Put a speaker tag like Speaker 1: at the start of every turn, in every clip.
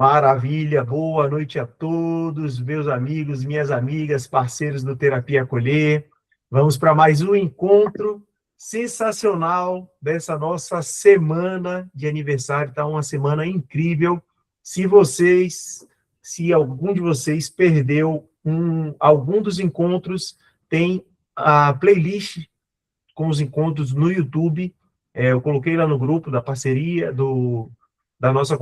Speaker 1: Maravilha, boa noite a todos, meus amigos, minhas amigas, parceiros do Terapia Acolher. Vamos para mais um encontro sensacional dessa nossa semana de aniversário. Está uma semana incrível. Se algum de vocês perdeu algum dos encontros, tem a playlist com os encontros no YouTube. Eu coloquei lá no grupo da parceria da nossa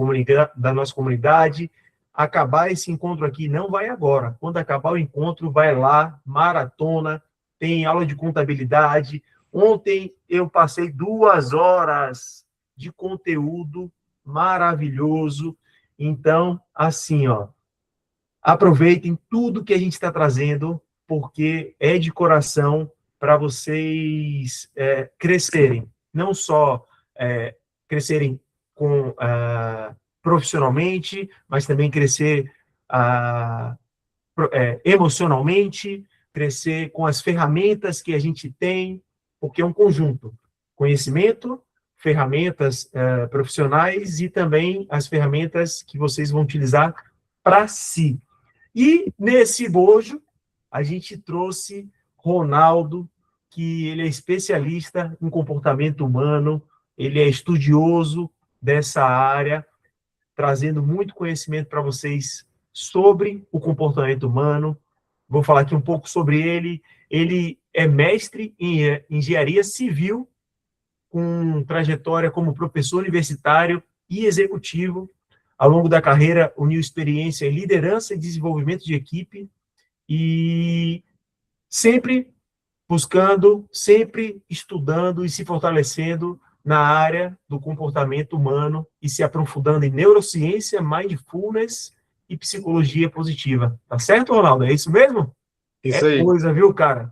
Speaker 1: comunidade. Acabar esse encontro aqui não vai agora. Quando acabar o encontro, vai lá, maratona, tem aula de contabilidade. Ontem eu passei 2 horas de conteúdo maravilhoso. Então, assim, aproveitem tudo que a gente está trazendo, porque é de coração para vocês crescerem. Não só crescerem profissionalmente, mas também crescer emocionalmente, crescer com as ferramentas que a gente tem, porque é um conjunto. Conhecimento, ferramentas profissionais e também as ferramentas que vocês vão utilizar para si. E nesse bojo, a gente trouxe Ronaldo, que ele é especialista em comportamento humano, ele é estudioso dessa área, trazendo muito conhecimento para vocês sobre o comportamento humano. Vou falar aqui um pouco sobre ele. Ele é mestre em engenharia civil, com trajetória como professor universitário e executivo. Ao longo da carreira, uniu experiência em liderança e desenvolvimento de equipe e sempre buscando, sempre estudando e se fortalecendo na área do comportamento humano e se aprofundando em neurociência, mindfulness e psicologia positiva. Tá certo, Ronaldo? É isso mesmo?
Speaker 2: Isso aí.
Speaker 1: Coisa, viu, cara?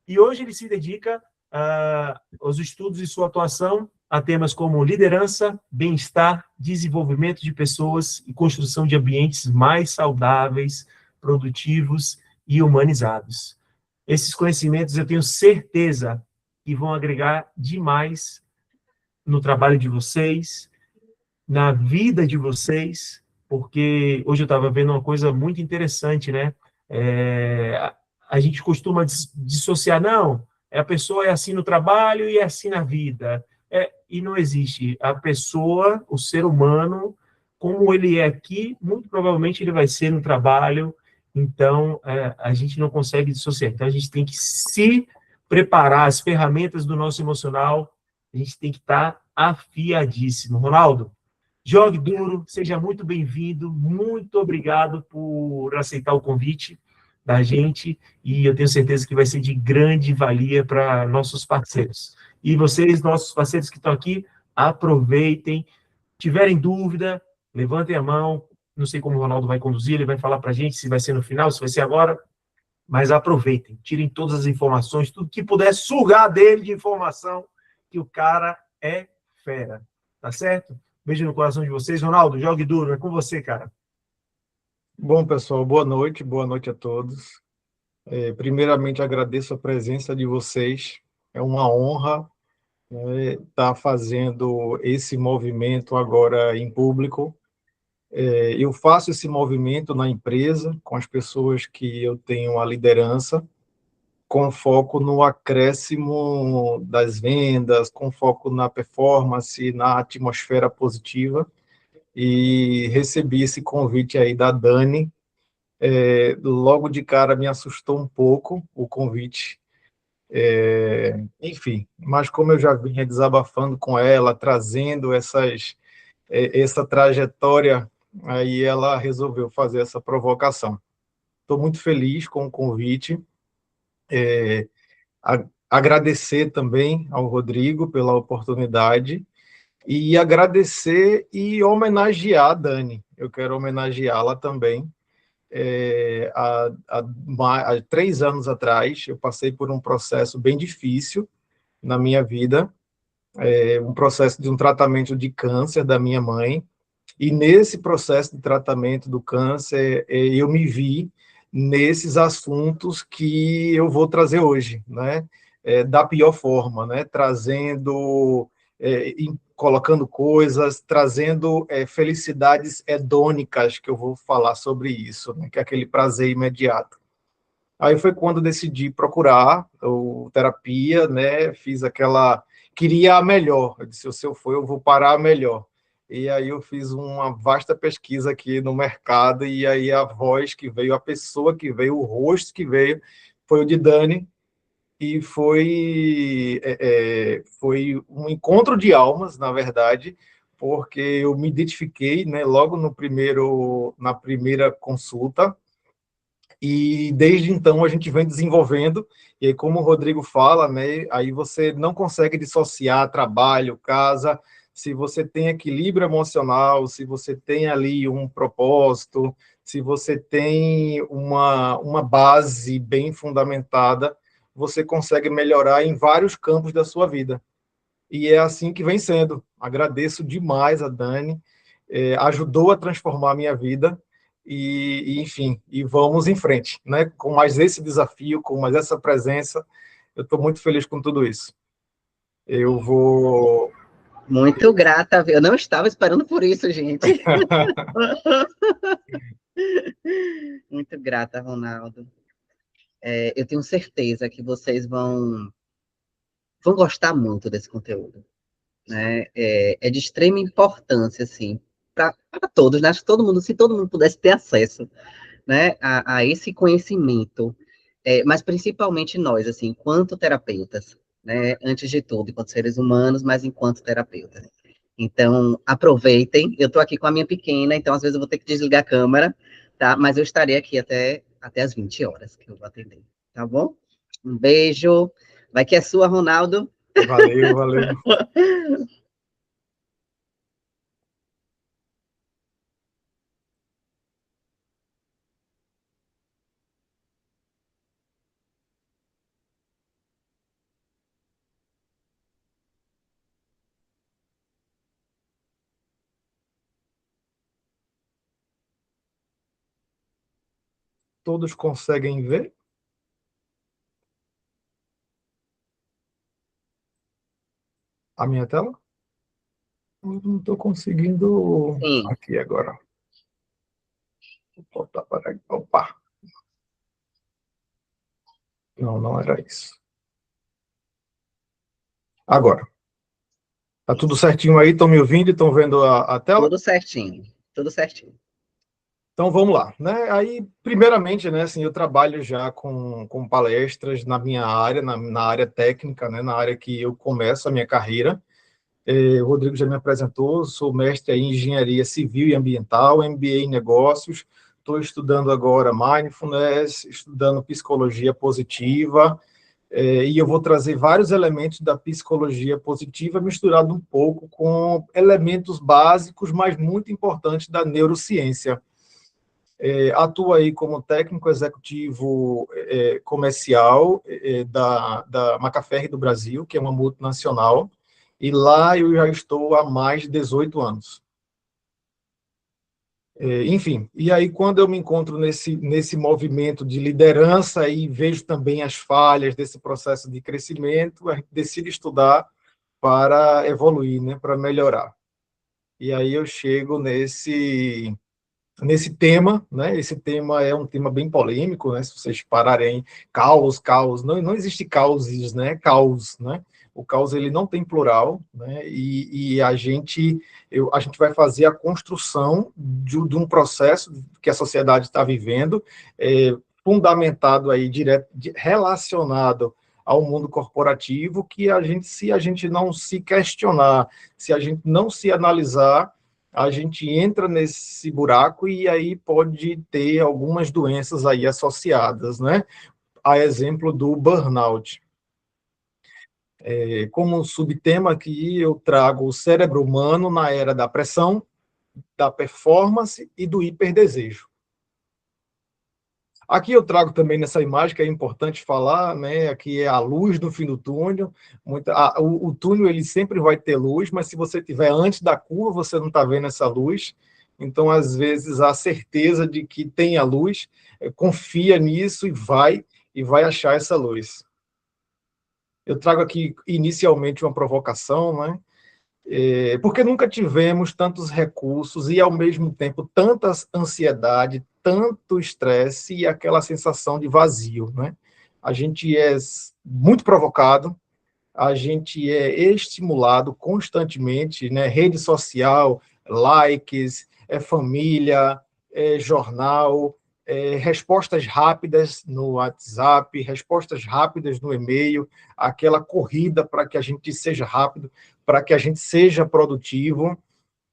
Speaker 1: E hoje ele se dedica aos estudos e sua atuação a temas como liderança, bem-estar, desenvolvimento de pessoas e construção de ambientes mais saudáveis, produtivos e humanizados. Esses conhecimentos eu tenho certeza que vão agregar demais no trabalho de vocês, na vida de vocês, porque hoje eu estava vendo uma coisa muito interessante, né? A gente costuma dissociar, não, a pessoa é assim no trabalho e é assim na vida. E não existe. A pessoa, o ser humano, como ele é aqui, muito provavelmente ele vai ser no trabalho. Então, a gente não consegue dissociar. Então, a gente tem que se preparar, as ferramentas do nosso emocional, a gente tem que estar afiadíssimo. Ronaldo, jogue duro, seja muito bem-vindo, muito obrigado por aceitar o convite da gente, e eu tenho certeza que vai ser de grande valia para nossos parceiros. E vocês, nossos parceiros que estão aqui, aproveitem. Tiverem dúvida, levantem a mão. Não sei como o Ronaldo vai conduzir, ele vai falar para a gente se vai ser no final, se vai ser agora, mas aproveitem, tirem todas as informações, tudo que puder sugar dele de informação, que o cara é fera, tá certo? Beijo no coração de vocês. Ronaldo, jogue duro, é com você, cara.
Speaker 2: Bom, pessoal, boa noite a todos. Primeiramente, agradeço a presença de vocês. É uma honra estar fazendo esse movimento agora em público. Eu faço esse movimento na empresa, com as pessoas que eu tenho a liderança, com foco no acréscimo das vendas, com foco na performance, na atmosfera positiva. E recebi esse convite aí da Dani. Logo de cara me assustou um pouco o convite. Enfim, mas como eu já vinha desabafando com ela, trazendo essa trajetória, aí ela resolveu fazer essa provocação. Estou muito feliz com o convite. Agradecer também ao Rodrigo pela oportunidade e agradecer e homenagear a Dani. Eu quero homenageá-la também. Há 3 anos atrás, eu passei por um processo bem difícil na minha vida, um processo de um tratamento de câncer da minha mãe, e nesse processo de tratamento do câncer, eu me vi nesses assuntos que eu vou trazer hoje, né? Da pior forma, né? Trazendo colocando coisas, trazendo felicidades hedônicas, que eu vou falar sobre isso, né, que é aquele prazer imediato. Aí foi quando decidi procurar terapia, né, fiz aquela... Queria a melhor, eu disse, se eu for, eu vou parar a melhor. E aí eu fiz uma vasta pesquisa aqui no mercado, e aí a voz que veio, a pessoa que veio, o rosto que veio, foi o de Dani, e foi um encontro de almas, na verdade, porque eu me identifiquei, né, logo na primeira consulta, e desde então a gente vem desenvolvendo, e aí como o Rodrigo fala, né, aí você não consegue dissociar trabalho, casa, se você tem equilíbrio emocional, se você tem ali um propósito, se você tem uma base bem fundamentada, você consegue melhorar em vários campos da sua vida. E é assim que vem sendo. Agradeço demais a Dani, ajudou a transformar a minha vida, enfim, e vamos em frente, né? Com mais esse desafio, com mais essa presença, eu estou muito feliz com tudo isso. Eu vou...
Speaker 3: Muito grata, eu não estava esperando por isso, gente. Muito grata, Ronaldo. Eu tenho certeza que vocês vão gostar muito desse conteúdo, né? É de extrema importância, assim, para todos, né? Acho que todo mundo, se todo mundo pudesse ter acesso, né, a esse conhecimento, mas principalmente nós, assim, enquanto terapeutas, né? Antes de tudo, enquanto seres humanos, mas enquanto terapeutas. Então, aproveitem. Eu estou aqui com a minha pequena, então às vezes eu vou ter que desligar a câmera, tá? Mas eu estarei aqui até as 20 horas que eu vou atender, tá bom? Um beijo. Vai que é sua, Ronaldo.
Speaker 2: Valeu, valeu. Todos conseguem ver? A minha tela? Eu não estou conseguindo...
Speaker 3: Sim.
Speaker 2: Aqui agora. Vou voltar para aqui. Opa! Não, não era isso. Agora. Tá tudo certinho aí? Estão me ouvindo? Estão vendo a tela?
Speaker 3: Tudo certinho, tudo certinho.
Speaker 2: Então, vamos lá, né? Aí, primeiramente, né, assim, eu trabalho já com palestras na minha área, na área técnica, né, na área que eu começo a minha carreira. O Rodrigo já me apresentou, sou mestre em Engenharia Civil e Ambiental, MBA em Negócios, estou estudando agora Mindfulness, estudando Psicologia Positiva, e eu vou trazer vários elementos da Psicologia Positiva misturado um pouco com elementos básicos, mas muito importantes da neurociência. Atuo aí como técnico executivo comercial da Macafé do Brasil, que é uma multinacional, e lá eu já estou há mais de 18 anos. Enfim, e aí quando eu me encontro nesse movimento de liderança e vejo também as falhas desse processo de crescimento, a gente decide estudar para evoluir, né, para melhorar. E aí eu chego nesse tema, né? Esse tema é um tema bem polêmico, né? Se vocês pararem, caos, não existe causes, né? Caos, né? O caos ele não tem plural, né? E a gente vai fazer a construção de um processo que a sociedade está vivendo, fundamentado aí relacionado ao mundo corporativo, que se a gente não se questionar, se a gente não se analisar, a gente entra nesse buraco e aí pode ter algumas doenças aí associadas, né? A exemplo do burnout. Como subtema aqui, eu trago o cérebro humano na era da pressão, da performance e do hiperdesejo. Aqui eu trago também nessa imagem, que é importante falar, né? Aqui é a luz no fim do túnel. O túnel ele sempre vai ter luz, mas se você estiver antes da curva, você não está vendo essa luz. Então, às vezes, a certeza de que tem a luz, confia nisso e vai achar essa luz. Eu trago aqui, inicialmente, uma provocação, né? Porque nunca tivemos tantos recursos e, ao mesmo tempo, tanta ansiedade, tanto estresse e aquela sensação de vazio, né? A gente é muito provocado, a gente é estimulado constantemente, né? Rede social, likes, família, jornal, respostas rápidas no WhatsApp, respostas rápidas no e-mail, aquela corrida para que a gente seja rápido, para que a gente seja produtivo.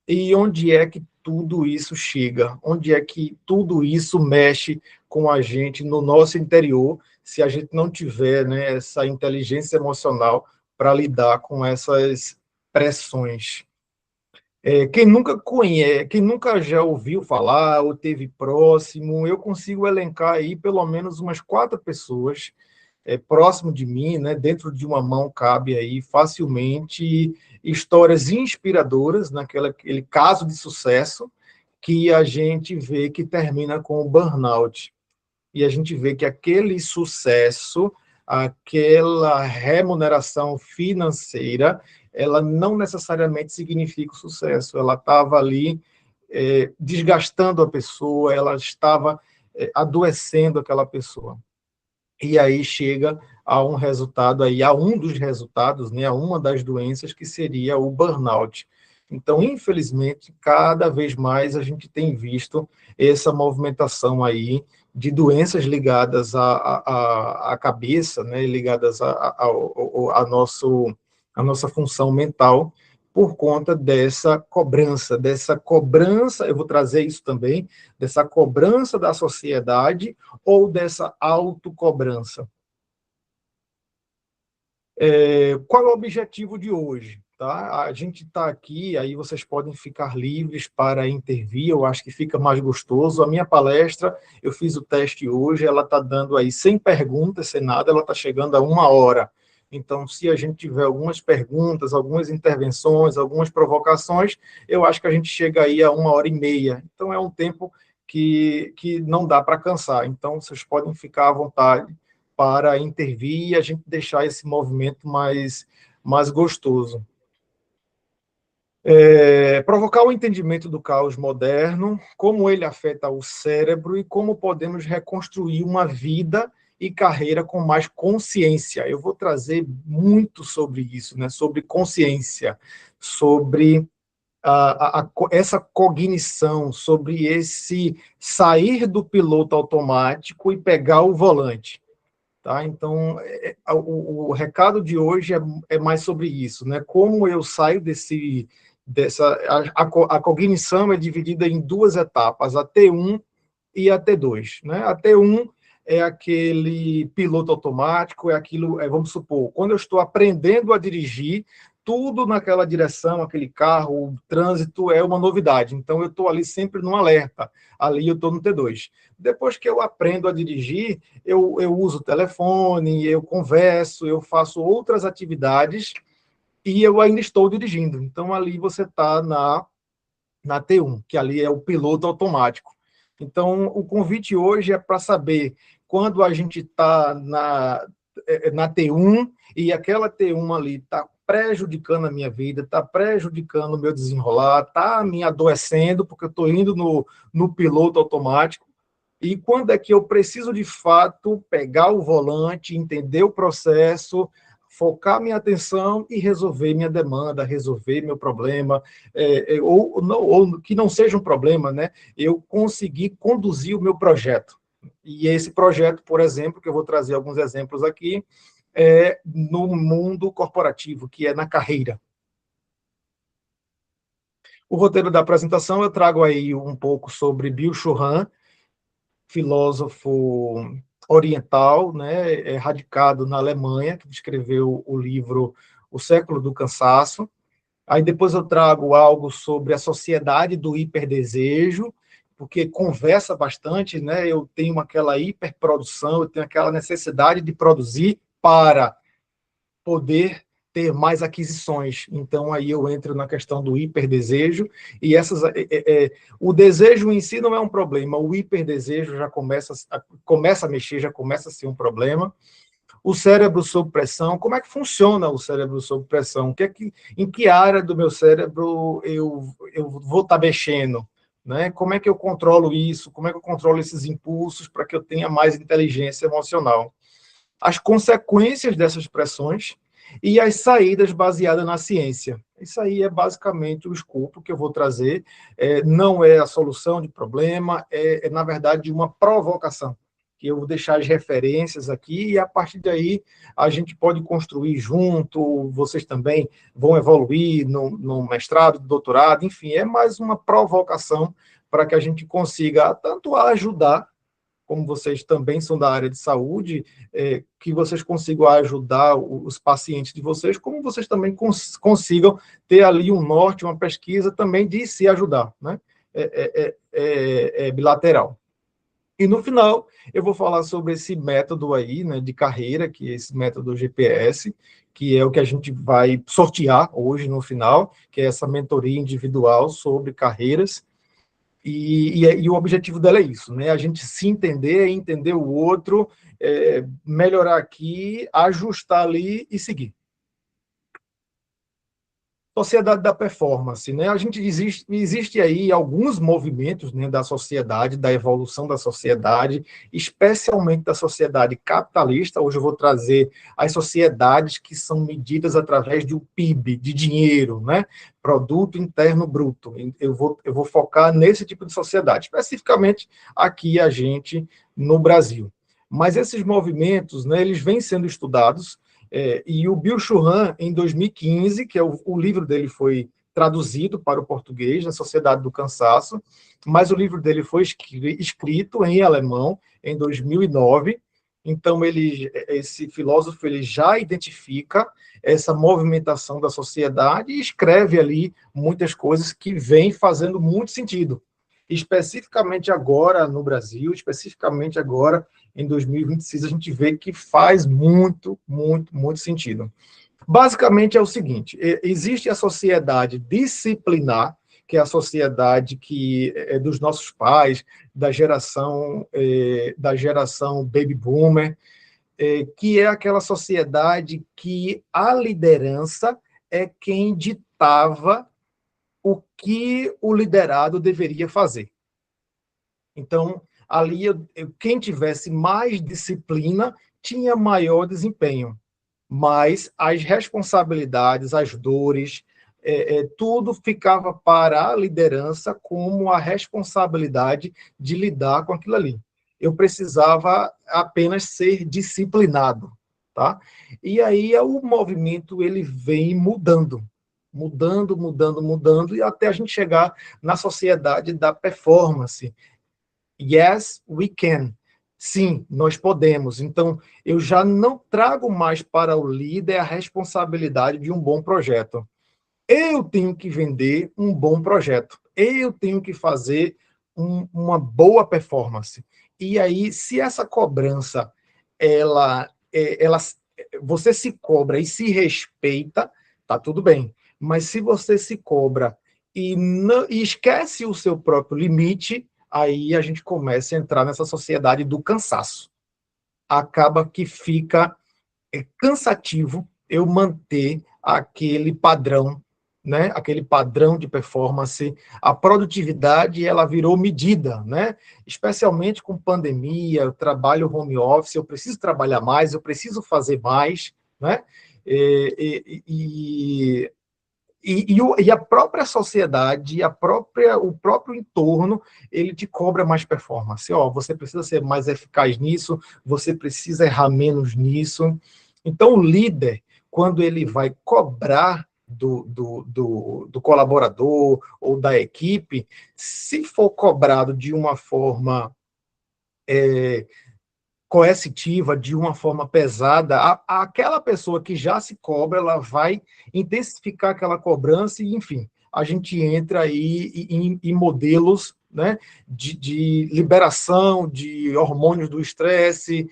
Speaker 2: E onde é que tudo isso chega? Onde é que tudo isso mexe com a gente no nosso interior, se a gente não tiver, né, essa inteligência emocional para lidar com essas pressões? Quem nunca conhece, quem nunca já ouviu falar ou teve próximo, eu consigo elencar aí pelo menos umas 4 pessoas próximo de mim, né, dentro de uma mão cabe aí facilmente histórias inspiradoras naquele caso de sucesso que a gente vê que termina com o burnout. E a gente vê que aquele sucesso, aquela remuneração financeira, ela não necessariamente significa o sucesso. Ela estava ali desgastando a pessoa, ela estava adoecendo aquela pessoa. E aí chega a um resultado aí, a um dos resultados, né, a uma das doenças que seria o burnout. Então, infelizmente, cada vez mais a gente tem visto essa movimentação aí de doenças ligadas à cabeça, né, ligadas à nossa função mental, por conta dessa cobrança, eu vou trazer isso também, dessa cobrança da sociedade ou dessa autocobrança. Qual é o objetivo de hoje? Tá? A gente está aqui, aí vocês podem ficar livres para intervir, eu acho que fica mais gostoso. A minha palestra, eu fiz o teste hoje, ela está dando aí 100 perguntas, sem nada, ela está chegando a 1 hora. Então, se a gente tiver algumas perguntas, algumas intervenções, algumas provocações, eu acho que a gente chega aí a 1 hora e meia. Então, é um tempo que não dá para cansar. Então, vocês podem ficar à vontade para intervir e a gente deixar esse movimento mais gostoso. Provocar o entendimento do caos moderno, como ele afeta o cérebro e como podemos reconstruir uma vida e carreira com mais consciência. Eu vou trazer muito sobre isso, né? Sobre consciência, sobre essa cognição, sobre esse sair do piloto automático e pegar o volante. Tá? Então, o recado de hoje é mais sobre isso, né? Como eu saio a cognição é dividida em 2 etapas, a T1 e a T2, né? A T1 é aquele piloto automático, é aquilo, vamos supor, quando eu estou aprendendo a dirigir, tudo naquela direção, aquele carro, o trânsito é uma novidade. Então, eu estou ali sempre no alerta. Ali eu estou no T2. Depois que eu aprendo a dirigir, eu uso o telefone, eu converso, eu faço outras atividades e eu ainda estou dirigindo. Então, ali você está na T1, que ali é o piloto automático. Então, o convite hoje é para saber quando a gente está na T1 e aquela T1 ali está prejudicando a minha vida, está prejudicando o meu desenrolar, está me adoecendo, porque eu estou indo no piloto automático, e quando é que eu preciso, de fato, pegar o volante, entender o processo, focar minha atenção e resolver minha demanda, resolver meu problema, ou que não seja um problema, né? Eu conseguir conduzir o meu projeto. E esse projeto, por exemplo, que eu vou trazer alguns exemplos aqui, no mundo corporativo, que é na carreira. O roteiro da apresentação eu trago aí um pouco sobre Byung-Chul Han, filósofo oriental, né, radicado na Alemanha, que escreveu o livro O Século do Cansaço. Aí depois eu trago algo sobre a sociedade do hiperdesejo, porque conversa bastante, né? Eu tenho aquela hiperprodução, eu tenho aquela necessidade de produzir para poder ter mais aquisições. Então, aí eu entro na questão do hiperdesejo, e o desejo em si não é um problema, o hiperdesejo já começa a mexer, já começa a ser um problema. o cérebro sob pressão, como é que funciona o cérebro sob pressão? Em que área do meu cérebro eu vou estar mexendo? Né? Como é que eu controlo isso? Como é que eu controlo esses impulsos para que eu tenha mais inteligência emocional? As consequências dessas pressões e as saídas baseadas na ciência. Isso aí é basicamente o escopo que eu vou trazer. Não é a solução de problema, na verdade, uma provocação. Que eu vou deixar as referências aqui e, a partir daí, a gente pode construir junto, vocês também vão evoluir no mestrado, doutorado, enfim, é mais uma provocação para que a gente consiga tanto ajudar, como vocês também são da área de saúde, que vocês consigam ajudar os pacientes de vocês, como vocês também consigam ter ali um norte, uma pesquisa também de se ajudar, né? É bilateral. E no final, eu vou falar sobre esse método aí, né, de carreira, que é esse método GPS, que é o que a gente vai sortear hoje no final, que é essa mentoria individual sobre carreiras. E o objetivo dela é isso, né? A gente se entender, entender o outro, melhorar aqui, ajustar ali e seguir. Sociedade da performance, né? A gente existe aí alguns movimentos, né, da sociedade, da evolução da sociedade, especialmente da sociedade capitalista. Hoje eu vou trazer as sociedades que são medidas através do PIB, de dinheiro, né? Produto Interno Bruto. Eu vou focar nesse tipo de sociedade, especificamente aqui a gente no Brasil. Mas esses movimentos, né, eles vêm sendo estudados. E o Bill Churran, em 2015, que o livro dele foi traduzido para o português, na Sociedade do Cansaço, mas o livro dele foi escrito em alemão em 2009. Então, esse filósofo ele já identifica essa movimentação da sociedade e escreve ali muitas coisas que vêm fazendo muito sentido. Especificamente agora no Brasil, especificamente agora em 2026, a gente vê que faz muito, muito, muito sentido. Basicamente é o seguinte, existe a sociedade disciplinar, que é a sociedade que é dos nossos pais, da geração baby boomer, que é aquela sociedade que a liderança é quem ditava o que o liderado deveria fazer. Então, ali, quem tivesse mais disciplina tinha maior desempenho, mas as responsabilidades, as dores, tudo ficava para a liderança como a responsabilidade de lidar com aquilo ali. Eu precisava apenas ser disciplinado, tá? E aí o movimento ele vem mudando, e até a gente chegar na sociedade da performance. Yes, we can. Sim, nós podemos. Então, eu já não trago mais para o líder a responsabilidade de um bom projeto. Eu tenho que vender um bom projeto. Eu tenho que fazer uma boa performance. E aí, se essa cobrança, você se cobra e se respeita, tá tudo bem. Mas se você se cobra e esquece o seu próprio limite, aí a gente começa a entrar nessa sociedade do cansaço. Acaba que fica cansativo eu manter aquele padrão, né? Aquele padrão de performance. A produtividade ela virou medida, né? Especialmente com pandemia, eu trabalho home office, eu preciso trabalhar mais, eu preciso fazer mais, né? E a própria sociedade, o próprio entorno, ele te cobra mais performance. Você precisa ser mais eficaz nisso, você precisa errar menos nisso. Então, o líder, quando ele vai cobrar do colaborador ou da equipe, se for cobrado de uma forma coercitiva, de uma forma pesada, aquela pessoa que já se cobra, ela vai intensificar aquela cobrança e, enfim, a gente entra aí em modelos, né, de liberação de hormônios do estresse,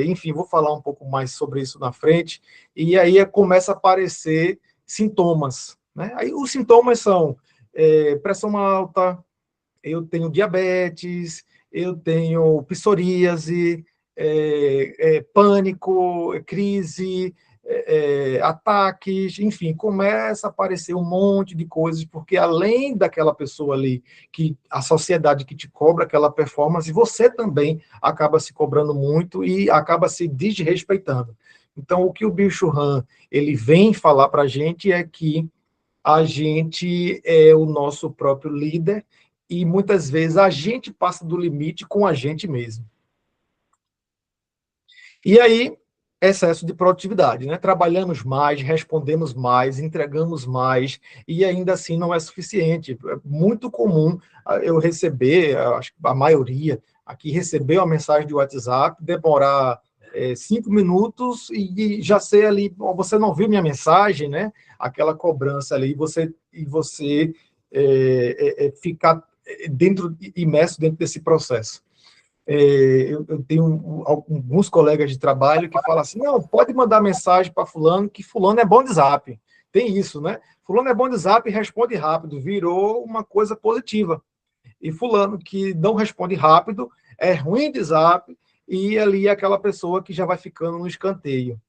Speaker 2: enfim, vou falar um pouco mais sobre isso na frente, e aí começa a aparecer sintomas, né? Aí os sintomas são pressão alta, eu tenho diabetes, eu tenho psoríase, pânico, crise, ataques, enfim, começa a aparecer um monte de coisas, porque além daquela pessoa ali, que a sociedade que te cobra aquela performance, você também acaba se cobrando muito e acaba se desrespeitando. Então, o que o Bill Churran, ele vem falar para a gente é que a gente é o nosso próprio líder e muitas vezes a gente passa do limite com a gente mesmo. E aí, excesso de produtividade, né? Trabalhamos mais, respondemos mais, entregamos mais, e ainda assim não é suficiente. É muito comum eu receber, acho que a maioria aqui recebeu a mensagem de WhatsApp, demorar 5 minutos e já ser ali, você não viu minha mensagem, né? Aquela cobrança ali, e você ficar imerso dentro desse processo. Eu tenho alguns colegas de trabalho que falam assim, não, pode mandar mensagem para fulano, que fulano é bom de zap. Tem isso, né? Fulano é bom de zap e responde rápido, virou uma coisa positiva. E fulano que não responde rápido é ruim de zap e ali é aquela pessoa que já vai ficando no escanteio.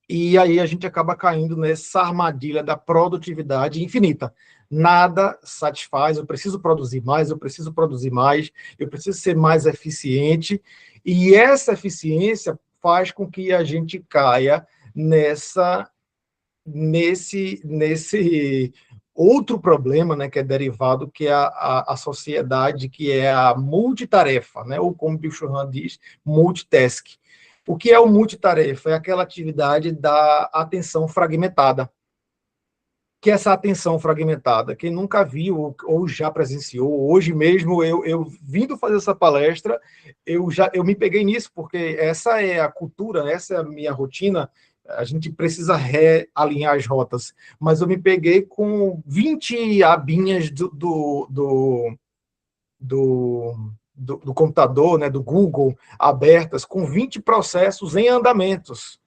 Speaker 2: E aí a gente acaba caindo nessa armadilha da produtividade infinita. Nada satisfaz, eu preciso produzir mais, eu preciso produzir mais, eu preciso ser mais eficiente, e essa eficiência faz com que a gente caia nesse outro problema, né, que é derivado, que é a sociedade, que é a multitarefa, né, ou como o Bill Churran diz, multitask. O que é o multitarefa? É aquela atividade da atenção fragmentada. Que é essa atenção fragmentada? Quem nunca viu ou já presenciou, hoje mesmo eu vindo fazer essa palestra, eu me peguei nisso, porque essa é a cultura, essa é a minha rotina, a gente precisa realinhar as rotas, mas eu me peguei com 20 abinhas do computador, né, do Google, abertas, com 20 processos em andamentos.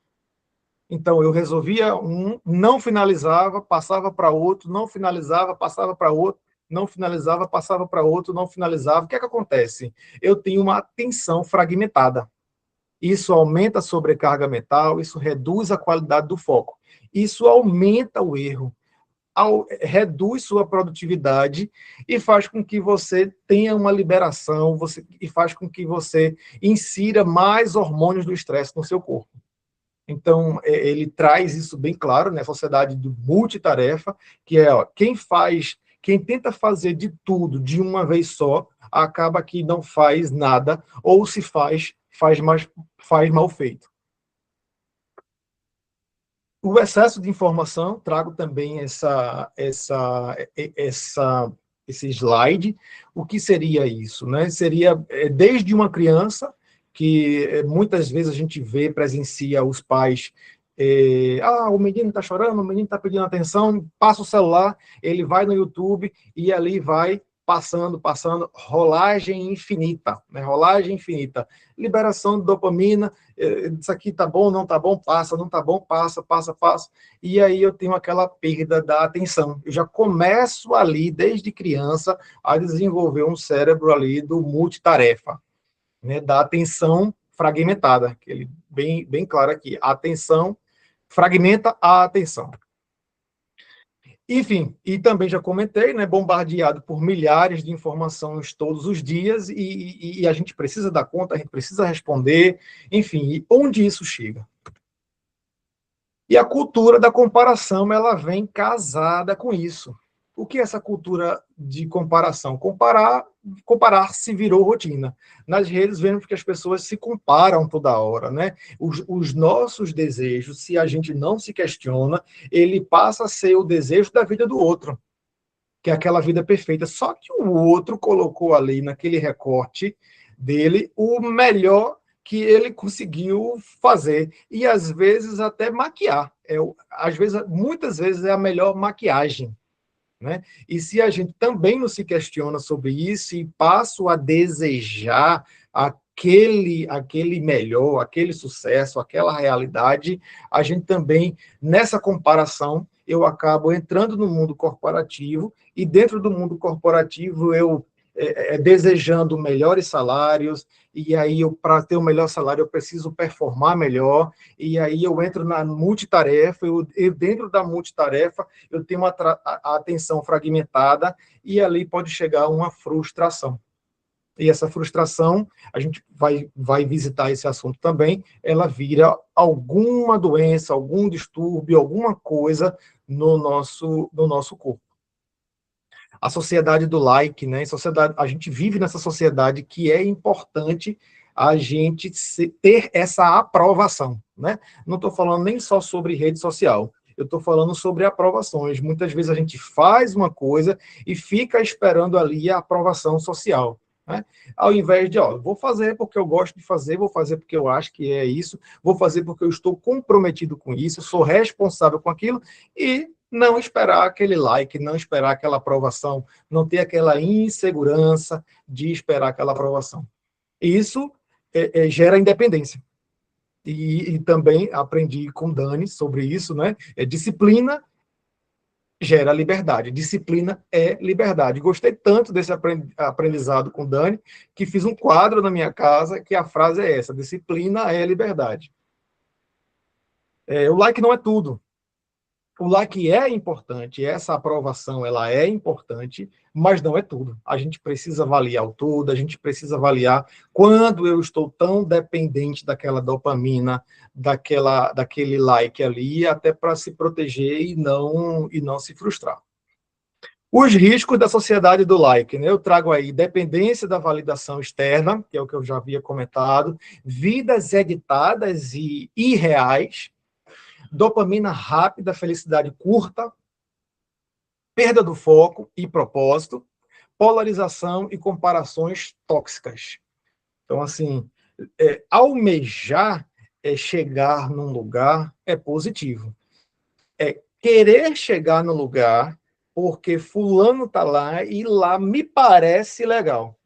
Speaker 2: Então, eu resolvia um, não finalizava, passava para outro, não finalizava, passava para outro, não finalizava, passava para outro, não finalizava. O que é que acontece? Eu tenho uma atenção fragmentada. Isso aumenta a sobrecarga mental, isso reduz a qualidade do foco. Isso aumenta o erro, reduz sua produtividade e faz com que você tenha uma liberação, e faz com que você insira mais hormônios do estresse no seu corpo. Então, ele traz isso bem claro, né? Sociedade do multitarefa, que é, ó, quem tenta fazer de tudo de uma vez só, acaba que não faz nada, ou se faz mal feito. O excesso de informação, trago também esse slide. O que seria isso, né? Seria desde uma criança, que muitas vezes a gente presencia os pais, o menino está chorando, o menino está pedindo atenção, passa o celular, ele vai no YouTube e ali vai passando, rolagem infinita, né? Rolagem infinita, liberação de dopamina, isso aqui tá bom, não tá bom, passa, não tá bom, passa, e aí eu tenho aquela perda da atenção. Eu já começo ali, desde criança, a desenvolver um cérebro ali do multitarefa, né? Da atenção fragmentada, que ele bem claro aqui, a atenção fragmenta a atenção. Enfim, e também já comentei, né, bombardeado por milhares de informações todos os dias, e a gente precisa dar conta, a gente precisa responder, enfim, e onde isso chega? E a cultura da comparação, ela vem casada com isso. O que é essa cultura de comparação? Comparar se virou rotina. Nas redes, vemos que as pessoas se comparam toda hora, né? Os nossos desejos, se a gente não se questiona, ele passa a ser o desejo da vida do outro, que é aquela vida perfeita. Só que o outro colocou ali, naquele recorte dele, o melhor que ele conseguiu fazer. E, às vezes, até maquiar. Muitas vezes, é a melhor maquiagem, né? E se a gente também não se questiona sobre isso e passa a desejar aquele melhor, aquele sucesso, aquela realidade, a gente também, nessa comparação, eu acabo entrando no mundo corporativo, e dentro do mundo corporativo eu desejando melhores salários, e aí para ter um melhor salário eu preciso performar melhor, e aí eu entro na multitarefa, eu dentro da multitarefa eu tenho a atenção fragmentada, e ali pode chegar uma frustração. E essa frustração, a gente vai visitar esse assunto também, ela vira alguma doença, algum distúrbio, alguma coisa no nosso corpo. A sociedade do like, né? A gente vive nessa sociedade que é importante a gente ter essa aprovação, né? Não estou falando nem só sobre rede social, eu estou falando sobre aprovações. Muitas vezes a gente faz uma coisa e fica esperando ali a aprovação social, né? Ao invés de, vou fazer porque eu gosto de fazer, vou fazer porque eu acho que é isso, vou fazer porque eu estou comprometido com isso, sou responsável com aquilo, e não esperar aquele like, não esperar aquela aprovação, não ter aquela insegurança de esperar aquela aprovação. Isso gera independência. E também aprendi com Dani sobre isso, né? Disciplina gera liberdade. Disciplina é liberdade. Gostei tanto desse aprendizado com Dani, que fiz um quadro na minha casa que a frase é essa: disciplina é liberdade. O like não é tudo. O like é importante, essa aprovação ela é importante, mas não é tudo. A gente precisa avaliar o todo, a gente precisa avaliar quando eu estou tão dependente daquela dopamina, daquele like ali, até para se proteger e não se frustrar. Os riscos da sociedade do like, né? Eu trago aí dependência da validação externa, que é o que eu já havia comentado, vidas editadas e irreais, dopamina rápida, felicidade curta, perda do foco e propósito, polarização e comparações tóxicas. Então, assim, almejar chegar num lugar é positivo. Querer chegar no lugar porque fulano está lá e lá me parece legal.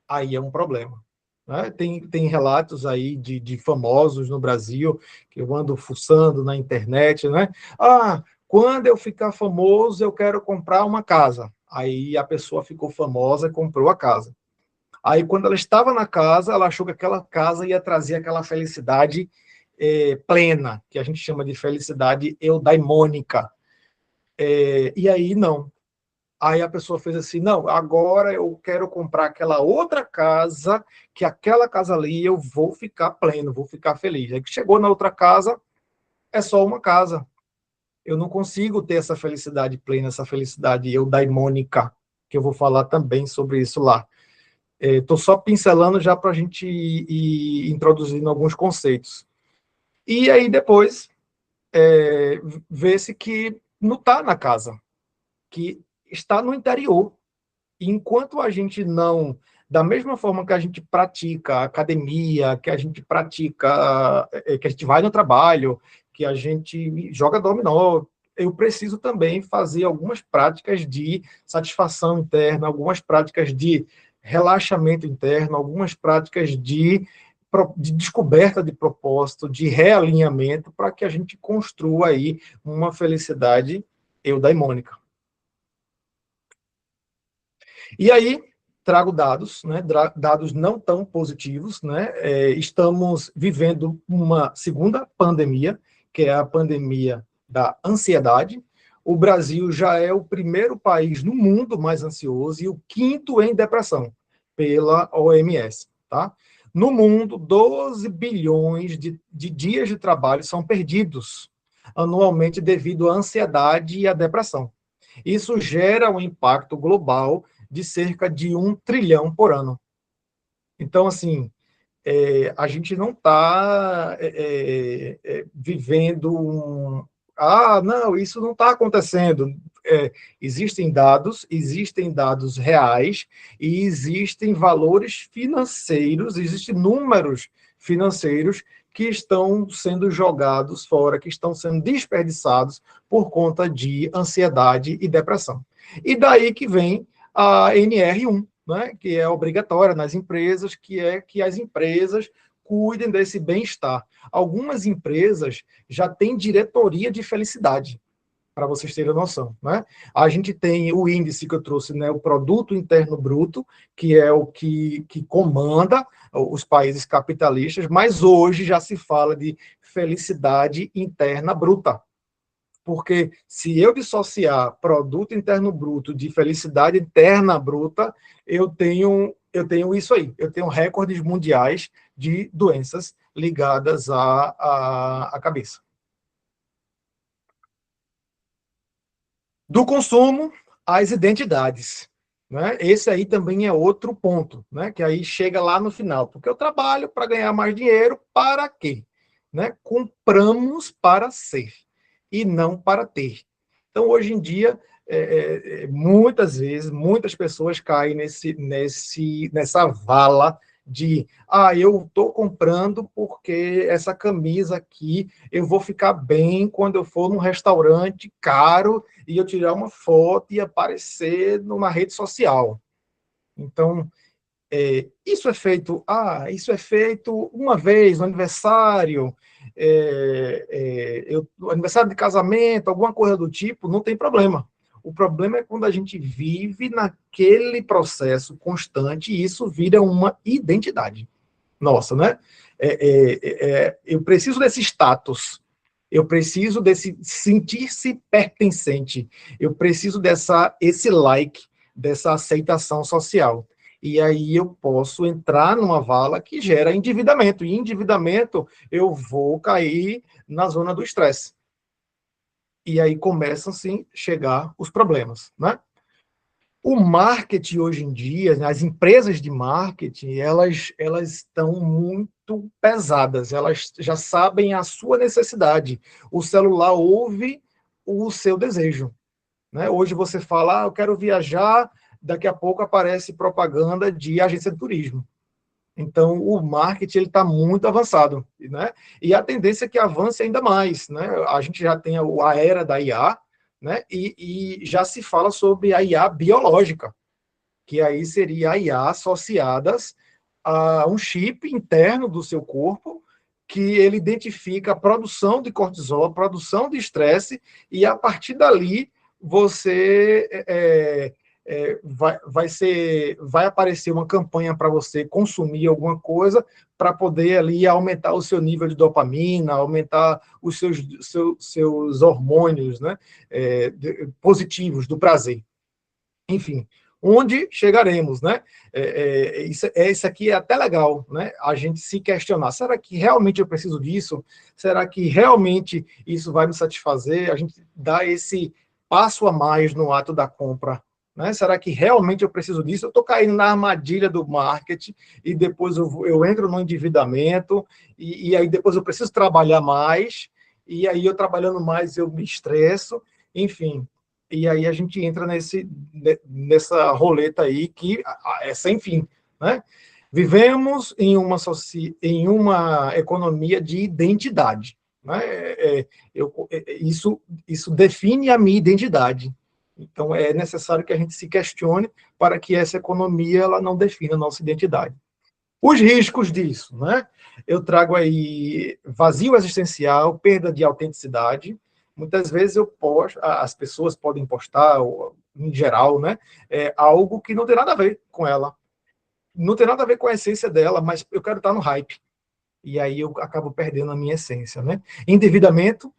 Speaker 2: Aí é um problema. Né? Tem relatos aí de famosos no Brasil, que eu ando fuçando na internet, né? Quando eu ficar famoso, eu quero comprar uma casa. Aí a pessoa ficou famosa e comprou a casa. Aí, quando ela estava na casa, ela achou que aquela casa ia trazer aquela felicidade plena, que a gente chama de felicidade eudaimônica. E aí, não. Aí a pessoa fez assim, não, agora eu quero comprar aquela outra casa, que aquela casa ali eu vou ficar pleno, vou ficar feliz. Aí que chegou na outra casa, é só uma casa. Eu não consigo ter essa felicidade plena, essa felicidade eudaimônica, que eu vou falar também sobre isso lá. Estou só pincelando já para a gente ir introduzindo alguns conceitos. E aí depois, vê-se que não está na casa, que está no interior. E enquanto a gente não, da mesma forma que a gente pratica academia, que a gente pratica, que a gente vai no trabalho, que a gente joga dominó, eu preciso também fazer algumas práticas de satisfação interna, algumas práticas de relaxamento interno, algumas práticas de descoberta de propósito, de realinhamento, para que a gente construa aí uma felicidade eudaimônica. E aí, trago dados, né, dados não tão positivos, né? Estamos vivendo uma segunda pandemia, que é a pandemia da ansiedade. O Brasil já é o primeiro país no mundo mais ansioso e o quinto em depressão, pela OMS, tá? No mundo, 12 bilhões de dias de trabalho são perdidos anualmente devido à ansiedade e à depressão. Isso gera um impacto global de cerca de 1 trilhão por ano. Então, assim, a gente não está vivendo não, isso não está acontecendo. Existem dados reais e existem valores financeiros, existem números financeiros que estão sendo jogados fora, que estão sendo desperdiçados por conta de ansiedade e depressão. E daí que vem a NR1, né, que é obrigatória nas empresas, que é que as empresas cuidem desse bem-estar. Algumas empresas já têm diretoria de felicidade. para vocês terem noção, né? A gente tem o índice que eu trouxe, né, o Produto Interno Bruto, que é o que comanda os países capitalistas, mas hoje já se fala de felicidade interna bruta. Porque se eu dissociar Produto Interno Bruto de felicidade interna bruta, eu tenho isso aí, eu tenho recordes mundiais de doenças ligadas à cabeça. Do consumo às identidades, né? Esse aí também é outro ponto, né? Que aí chega lá no final, porque eu trabalho para ganhar mais dinheiro, para quê? Né? Compramos para ser e não para ter. Então, hoje em dia, muitas vezes, muitas pessoas caem nessa vala de, eu estou comprando porque essa camisa aqui eu vou ficar bem quando eu for num restaurante caro e eu tirar uma foto e aparecer numa rede social. Então, isso é feito uma vez no aniversário, aniversário de casamento, alguma coisa do tipo, não tem problema. O problema é quando a gente vive naquele processo constante e isso vira uma identidade nossa, né? Eu preciso desse status, eu preciso desse sentir-se pertencente, eu preciso esse like, dessa aceitação social. E aí eu posso entrar numa vala que gera endividamento. E endividamento, eu vou cair na zona do estresse. E aí começam, sim, a chegar os problemas, né? O marketing hoje em dia, né, as empresas de marketing, elas estão muito pesadas, elas já sabem a sua necessidade. O celular ouve o seu desejo, né? Hoje você fala, eu quero viajar, daqui a pouco aparece propaganda de agência de turismo. Então, o marketing está muito avançado, né? E a tendência é que avance ainda mais, né? A gente já tem a era da IA, né? E já se fala sobre a IA biológica, que aí seria a IA associadas a um chip interno do seu corpo, que ele identifica a produção de cortisol, a produção de estresse, e a partir dali você vai aparecer uma campanha para você consumir alguma coisa para poder ali aumentar o seu nível de dopamina, aumentar os seus hormônios, né, positivos do prazer. Enfim, onde chegaremos, né? Isso aqui é até legal, né? A gente se questionar, será que realmente eu preciso disso? Será que realmente isso vai me satisfazer? A gente dá esse passo a mais no ato da compra, né? Será que realmente eu preciso disso? Eu estou caindo na armadilha do marketing e depois eu entro no endividamento e aí depois eu preciso trabalhar mais e aí eu trabalhando mais eu me estresso, enfim. E aí a gente entra nessa roleta aí que é sem fim, né? Vivemos em uma economia de identidade, né? Isso define a minha identidade. Então, é necessário que a gente se questione para que essa economia ela não defina a nossa identidade. Os riscos disso, né? Eu trago aí vazio existencial, perda de autenticidade. Muitas vezes as pessoas podem postar, em geral, né, algo que não tem nada a ver com ela. Não tem nada a ver com a essência dela, mas eu quero estar no hype. E aí eu acabo perdendo a minha essência, né? Endividamento,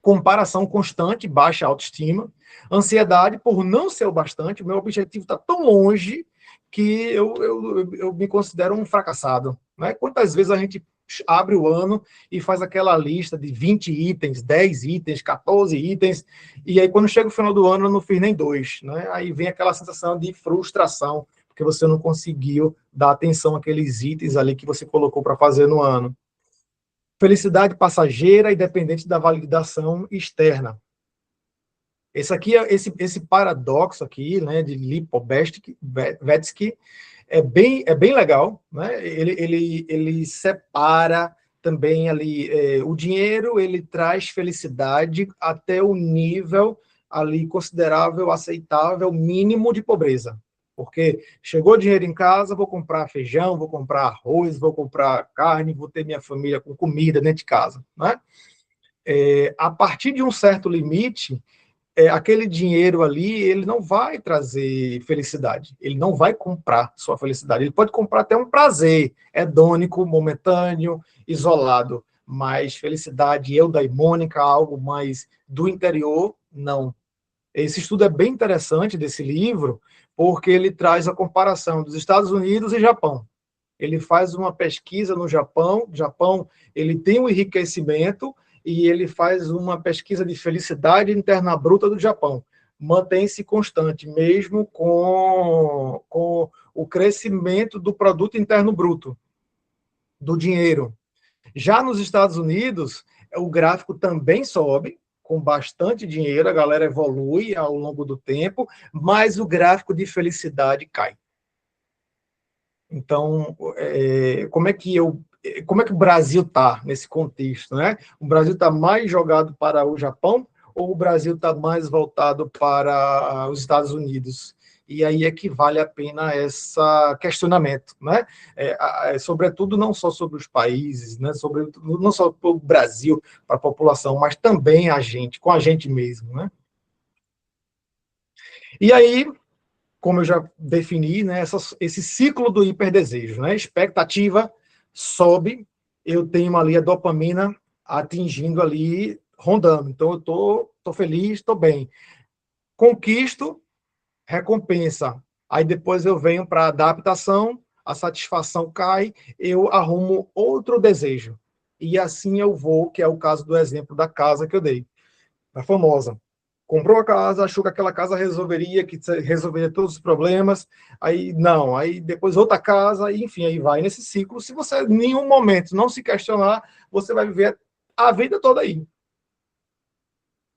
Speaker 2: comparação constante, baixa autoestima, ansiedade por não ser o bastante, o meu objetivo está tão longe que eu me considero um fracassado. Né? Quantas vezes a gente abre o ano e faz aquela lista de 20 itens, 10 itens, 14 itens, e aí quando chega o final do ano eu não fiz nem 2. Né? Aí vem aquela sensação de frustração, porque você não conseguiu dar atenção àqueles itens ali que você colocou para fazer no ano. Felicidade passageira e dependente da validação externa. Esse paradoxo aqui, né, de Lipovetsky, é bem legal, né? Ele separa também ali o dinheiro, ele traz felicidade até o nível ali considerável, aceitável, mínimo de pobreza. Porque chegou dinheiro em casa, vou comprar feijão, vou comprar arroz, vou comprar carne, vou ter minha família com comida dentro de casa, né? A partir de um certo limite, aquele dinheiro ali, ele não vai trazer felicidade, ele não vai comprar sua felicidade, ele pode comprar até um prazer hedônico, momentâneo, isolado, mas felicidade eudaimônica, algo mais do interior, não. Esse estudo é bem interessante desse livro, porque ele traz a comparação dos Estados Unidos e Japão. Ele faz uma pesquisa no Japão, ele tem um enriquecimento, e ele faz uma pesquisa de felicidade interna bruta do Japão. Mantém-se constante, mesmo com o crescimento do produto interno bruto, do dinheiro. Já nos Estados Unidos, o gráfico também sobe, com bastante dinheiro, a galera evolui ao longo do tempo, mas o gráfico de felicidade cai. Então, como é que o Brasil está nesse contexto, né? O Brasil está mais jogado para o Japão ou o Brasil está mais voltado para os Estados Unidos? E aí é que vale a pena esse questionamento, né? Sobretudo não só sobre os países, né? Não só para o Brasil, para a população, mas também a gente, com a gente mesmo, né? E aí, como eu já defini, né, esse ciclo do hiperdesejo, né? Expectativa sobe, eu tenho ali a dopamina atingindo ali, rondando. Então, eu tô feliz, estou bem. Conquisto, recompensa. Aí depois eu venho para a adaptação, a satisfação cai, eu arrumo outro desejo. E assim eu vou, que é o caso do exemplo da casa que eu dei, a famosa. Comprou a casa, achou que aquela casa resolveria todos os problemas, aí não, aí depois outra casa, enfim, aí vai nesse ciclo. Se você em nenhum momento não se questionar, você vai viver a vida toda aí.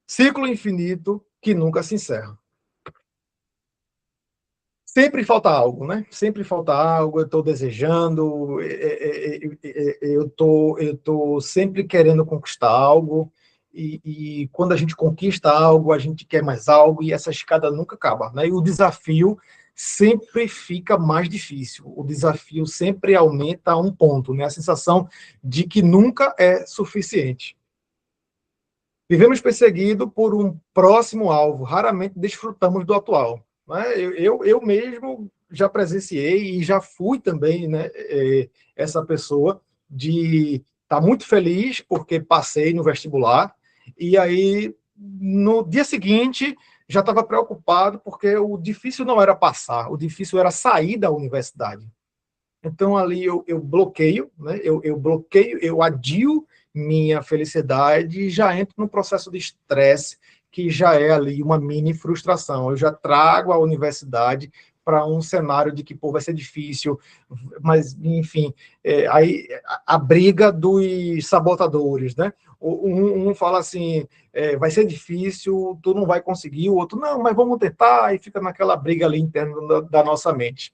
Speaker 2: Ciclo infinito que nunca se encerra. Sempre falta algo, né? Sempre falta algo, eu estou desejando, eu tô sempre querendo conquistar algo, e quando a gente conquista algo, a gente quer mais algo, e essa escada nunca acaba, né? E o desafio sempre fica mais difícil, o desafio sempre aumenta a um ponto, né? A sensação de que nunca é suficiente. Vivemos perseguidos por um próximo alvo, raramente desfrutamos do atual. Né? Eu mesmo já presenciei e já fui também, né, essa pessoa de estar muito feliz porque passei no vestibular, e aí no dia seguinte já estava preocupado porque o difícil não era passar, o difícil era sair da universidade. Então, ali eu bloqueio, né? Eu bloqueio, eu adio minha felicidade e já entro num processo de estresse que já é ali uma mini frustração. Eu já trago a universidade para um cenário de que, pô, vai ser difícil, mas, enfim, aí a briga dos sabotadores, né? Um fala assim, vai ser difícil, tu não vai conseguir, o outro, não, mas vamos tentar, e fica naquela briga ali interna da nossa mente.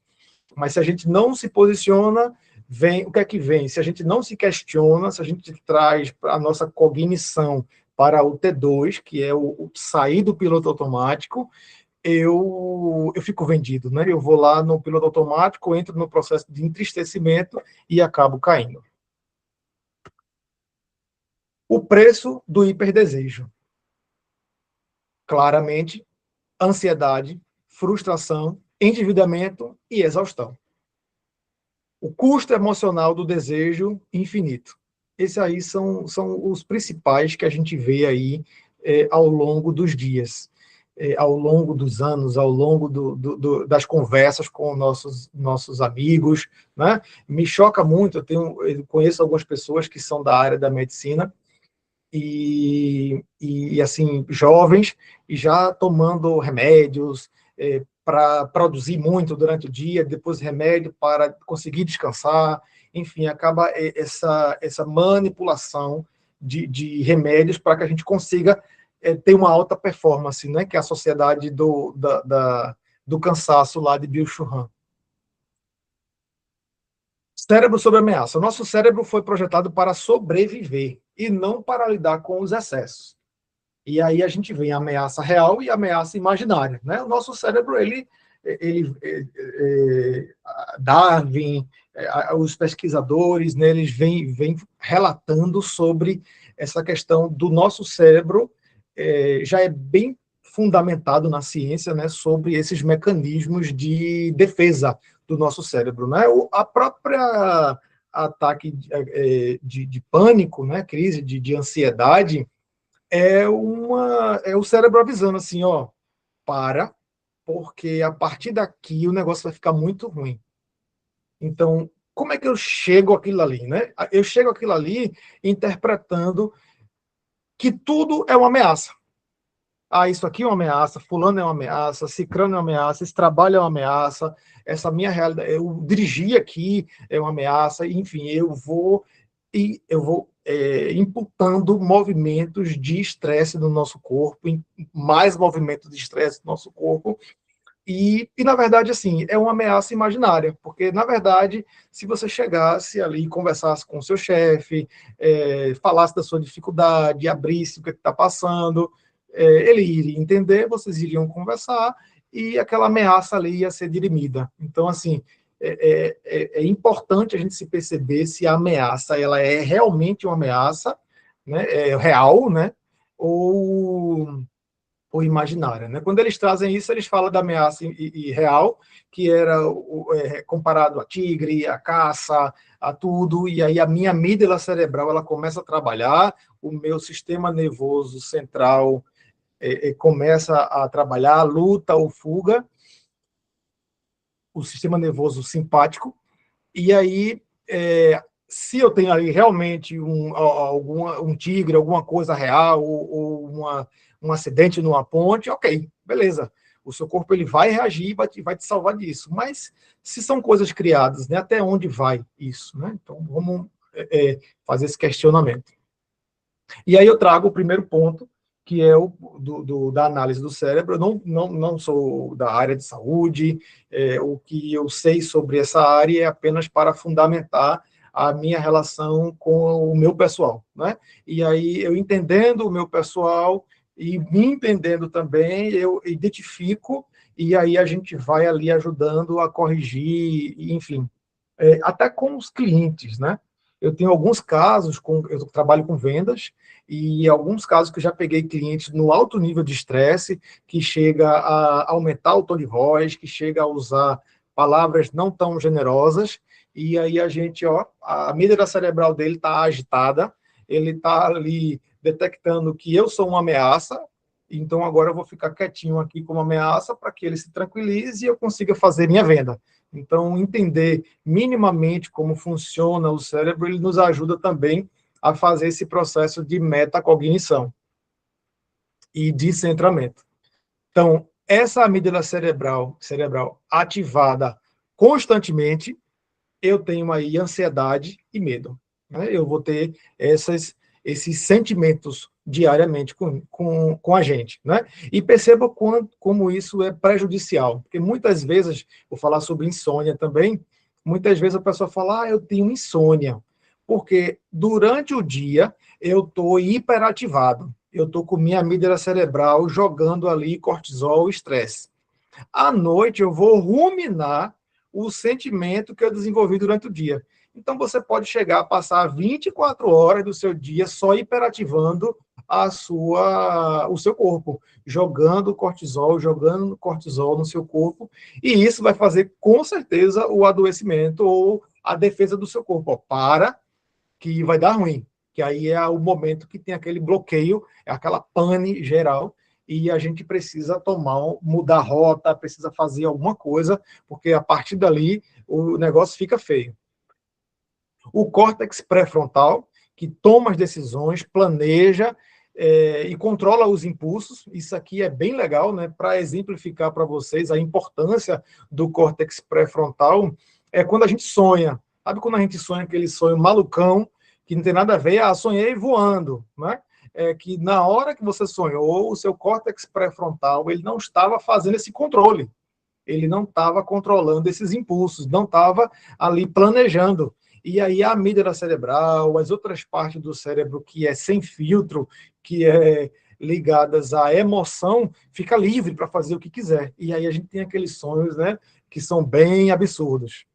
Speaker 2: Mas se a gente não se posiciona, vem o que é que vem? Se a gente não se questiona, se a gente traz a nossa cognição para o T2, que é o sair do piloto automático, eu fico vendido, né? Eu vou lá no piloto automático, entro no processo de entristecimento e acabo caindo. O preço do hiperdesejo. Claramente, ansiedade, frustração, endividamento e exaustão. O custo emocional do desejo infinito. Esses aí são os principais que a gente vê aí ao longo dos dias, ao longo dos anos, ao longo das conversas com nossos amigos, né? Me choca muito, eu conheço algumas pessoas que são da área da medicina, e assim, jovens, e já tomando remédios, para produzir muito durante o dia, depois remédio para conseguir descansar, enfim, acaba essa manipulação de remédios para que a gente consiga ter uma alta performance, né, que é a sociedade do cansaço lá de Bill Churran. Cérebro sob ameaça. O nosso cérebro foi projetado para sobreviver e não para lidar com os excessos. E aí a gente vem a ameaça real e a ameaça imaginária, né? O nosso cérebro, ele Darwin, os pesquisadores, né, eles vêm relatando sobre essa questão do nosso cérebro, já é bem fundamentado na ciência, né, sobre esses mecanismos de defesa do nosso cérebro, né? A própria ataque de pânico, né, crise de ansiedade, é o cérebro avisando assim, ó, porque a partir daqui o negócio vai ficar muito ruim. Então, como é que eu chego àquilo ali, né? Eu chego àquilo ali interpretando que tudo é uma ameaça. Isso aqui é uma ameaça, fulano é uma ameaça, cicrano é uma ameaça, esse trabalho é uma ameaça, essa minha realidade, eu dirigir aqui é uma ameaça, enfim, eu vou imputando movimentos de estresse no nosso corpo, mais movimentos de estresse no nosso corpo, na verdade, assim, é uma ameaça imaginária, porque, na verdade, se você chegasse ali e conversasse com o seu chefe, falasse da sua dificuldade, abrisse o que está passando, ele iria entender, vocês iriam conversar, e aquela ameaça ali ia ser dirimida. Então, assim, é importante a gente se perceber se a ameaça ela é realmente uma ameaça, né, real, né, ou imaginária, né? Quando eles trazem isso, eles falam da ameaça real, que era comparado a tigre, a caça, a tudo, e aí a minha amígdala cerebral ela começa a trabalhar, o meu sistema nervoso central começa a trabalhar, luta ou fuga, o sistema nervoso simpático, e aí se eu tenho ali realmente um tigre, alguma coisa real, ou um acidente numa ponte, ok, beleza. O seu corpo ele vai reagir e vai te salvar disso. Mas se são coisas criadas, né, até onde vai isso? Né? Então, vamos fazer esse questionamento. E aí eu trago o primeiro ponto, que é da análise do cérebro. Eu não sou da área de saúde, o que eu sei sobre essa área é apenas para fundamentar a minha relação com o meu pessoal, né? E aí, eu entendendo o meu pessoal e me entendendo também, eu identifico, e aí a gente vai ali ajudando a corrigir, enfim, até com os clientes, né? Eu tenho alguns casos, eu trabalho com vendas, e alguns casos que eu já peguei clientes no alto nível de estresse, que chega a aumentar o tom de voz, que chega a usar palavras não tão generosas, e aí a amígdala cerebral dele está agitada, ele está ali detectando que eu sou uma ameaça, então agora eu vou ficar quietinho aqui como ameaça para que ele se tranquilize e eu consiga fazer minha venda. Então, entender minimamente como funciona o cérebro, ele nos ajuda também a fazer esse processo de metacognição e de centramento. Então, essa amígdala cerebral ativada constantemente, eu tenho aí ansiedade e medo. Né? Eu vou ter esses sentimentos diariamente com a gente. Né? E perceba como isso é prejudicial, porque muitas vezes, vou falar sobre insônia também, muitas vezes a pessoa fala, eu tenho insônia, porque durante o dia eu estou hiperativado, eu estou com minha amígdala cerebral jogando ali cortisol, estresse. À noite eu vou ruminar o sentimento que eu desenvolvi durante o dia. Então, você pode chegar a passar 24 horas do seu dia só hiperativando o seu corpo, jogando cortisol no seu corpo, e isso vai fazer, com certeza, o adoecimento ou a defesa do seu corpo. Que vai dar ruim, que aí é o momento que tem aquele bloqueio, aquela pane geral, e a gente precisa mudar a rota, precisa fazer alguma coisa, porque a partir dali o negócio fica feio. O córtex pré-frontal, que toma as decisões, planeja e controla os impulsos, isso aqui é bem legal, né? Para exemplificar para vocês a importância do córtex pré-frontal, é quando a gente sonha. Sabe quando a gente sonha aquele sonho malucão, que não tem nada a ver, sonhei voando, né? Que na hora que você sonhou, o seu córtex pré-frontal, ele não estava fazendo esse controle, ele não estava controlando esses impulsos, não estava ali planejando. E aí a amígdala cerebral, as outras partes do cérebro que é sem filtro, que é ligadas à emoção, fica livre para fazer o que quiser. E aí a gente tem aqueles sonhos, né, que são bem absurdos.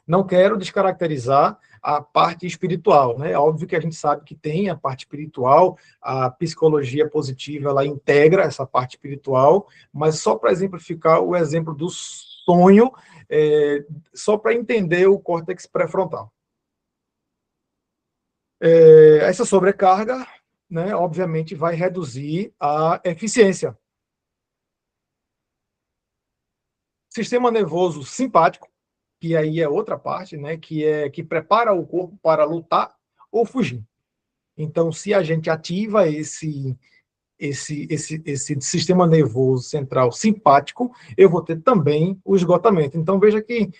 Speaker 2: Não quero descaracterizar a parte espiritual, né? Óbvio que a gente sabe que tem a parte espiritual, a psicologia positiva, ela integra essa parte espiritual, mas só para exemplificar o exemplo do sonho, só para entender o córtex pré-frontal. Essa sobrecarga, né, obviamente, vai reduzir a eficiência. Sistema nervoso simpático, que aí é outra parte, né, que prepara o corpo para lutar ou fugir. Então, se a gente ativa esse sistema nervoso central simpático, eu vou ter também o esgotamento. Então, veja que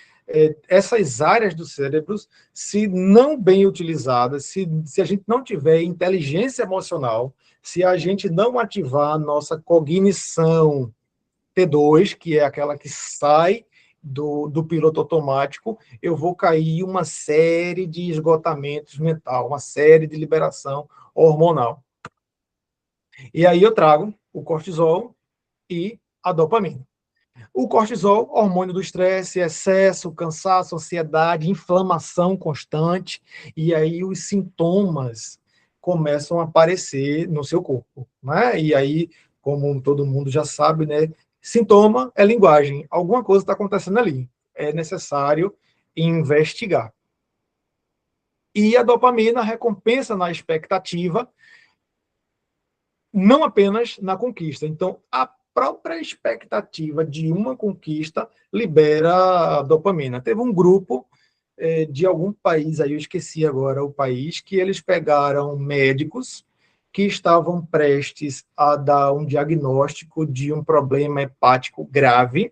Speaker 2: essas áreas do cérebro, se não bem utilizadas, se a gente não tiver inteligência emocional, se a gente não ativar a nossa cognição T2, que é aquela que sai do piloto automático, eu vou cair uma série de esgotamentos mental, uma série de liberação hormonal. E aí eu trago o cortisol e a dopamina. O cortisol, hormônio do estresse, excesso, cansaço, ansiedade, inflamação constante, e aí os sintomas começam a aparecer no seu corpo, né? E aí, como todo mundo já sabe, né? Sintoma é linguagem, alguma coisa está acontecendo ali, é necessário investigar. E a dopamina recompensa na expectativa, não apenas na conquista. Então, a própria expectativa de uma conquista libera dopamina. Teve um grupo de algum país, aí eu esqueci agora o país, que eles pegaram médicos que estavam prestes a dar um diagnóstico de um problema hepático grave,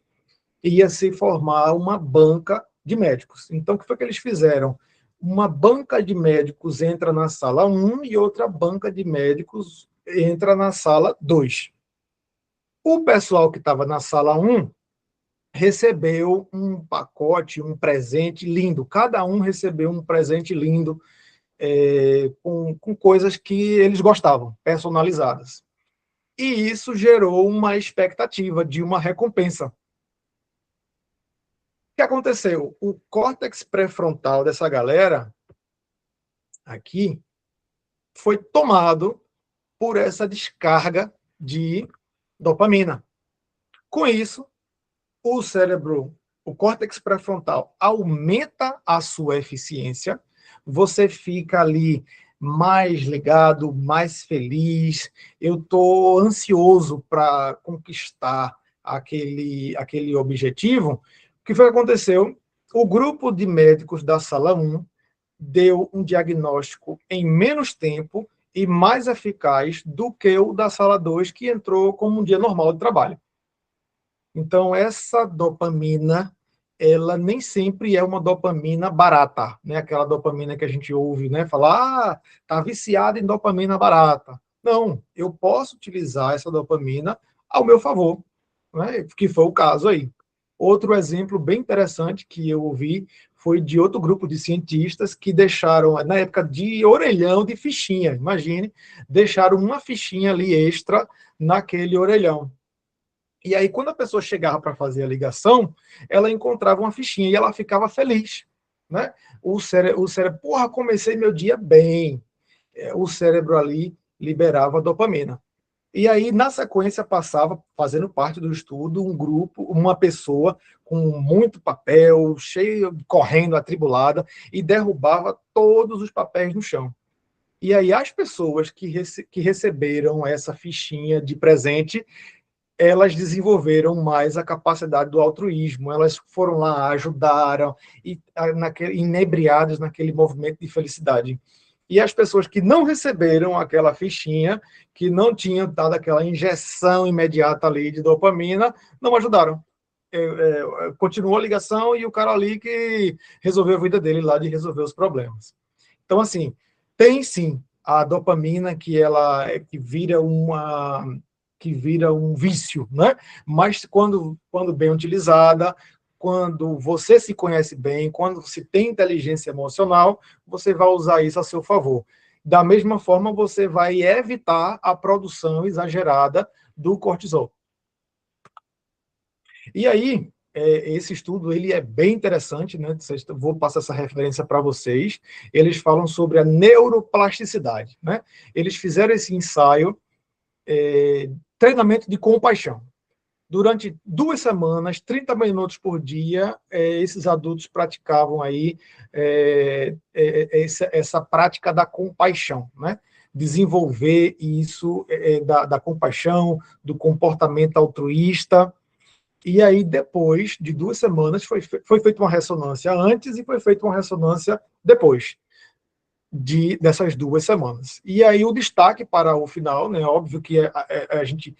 Speaker 2: e ia se formar uma banca de médicos. Então, o que foi que eles fizeram? Uma banca de médicos entra na sala 1 e outra banca de médicos entra na sala 2. O pessoal que estava na sala 1 recebeu um pacote, um presente lindo. Cada um recebeu um presente lindo, com coisas que eles gostavam, personalizadas. E isso gerou uma expectativa de uma recompensa. O que aconteceu? O córtex pré-frontal dessa galera aqui foi tomado por essa descarga de dopamina. Com isso, o cérebro, o córtex pré-frontal aumenta a sua eficiência, você fica ali mais ligado, mais feliz, eu estou ansioso para conquistar aquele objetivo. O que foi que aconteceu? O grupo de médicos da sala 1 deu um diagnóstico em menos tempo e mais eficaz do que o da sala 2, que entrou como um dia normal de trabalho. Então, essa dopamina, ela nem sempre é uma dopamina barata, né? Aquela dopamina que a gente ouve, né? Falar, tá viciado em dopamina barata. Não, eu posso utilizar essa dopamina ao meu favor, né? Que foi o caso aí. Outro exemplo bem interessante que eu ouvi foi de outro grupo de cientistas que deixaram, na época de orelhão de fichinha, imagine, deixaram uma fichinha ali extra naquele orelhão. E aí, quando a pessoa chegava para fazer a ligação, ela encontrava uma fichinha e ela ficava feliz, né? O cérebro, porra, comecei meu dia bem. O cérebro ali liberava dopamina. E aí, na sequência, passava, fazendo parte do estudo, um grupo, uma pessoa com muito papel, cheio, correndo, atribulada, e derrubava todos os papéis no chão. E aí, as pessoas que receberam essa fichinha de presente, elas desenvolveram mais a capacidade do altruísmo, elas foram lá, ajudaram, e inebriadas naquele movimento de felicidade. E as pessoas que não receberam aquela fichinha, que não tinham dado aquela injeção imediata ali de dopamina, não ajudaram. Continuou a ligação e o cara ali que resolveu a vida dele lá de resolver os problemas. Então, assim, tem sim a dopamina que vira um vício, né? Mas quando bem utilizada, quando você se conhece bem, quando você tem inteligência emocional, você vai usar isso a seu favor. Da mesma forma, você vai evitar a produção exagerada do cortisol. E aí, esse estudo ele é bem interessante, né? Vou passar essa referência para vocês. Eles falam sobre a neuroplasticidade, né? Eles fizeram esse ensaio, treinamento de compaixão. Durante 2 semanas, 30 minutos por dia, esses adultos praticavam aí essa prática da compaixão, né? Desenvolver isso da compaixão, do comportamento altruísta. E aí, depois de 2 semanas, foi feita uma ressonância antes e foi feita uma ressonância depois dessas 2 semanas. E aí o destaque para o final, né? Óbvio que a gente,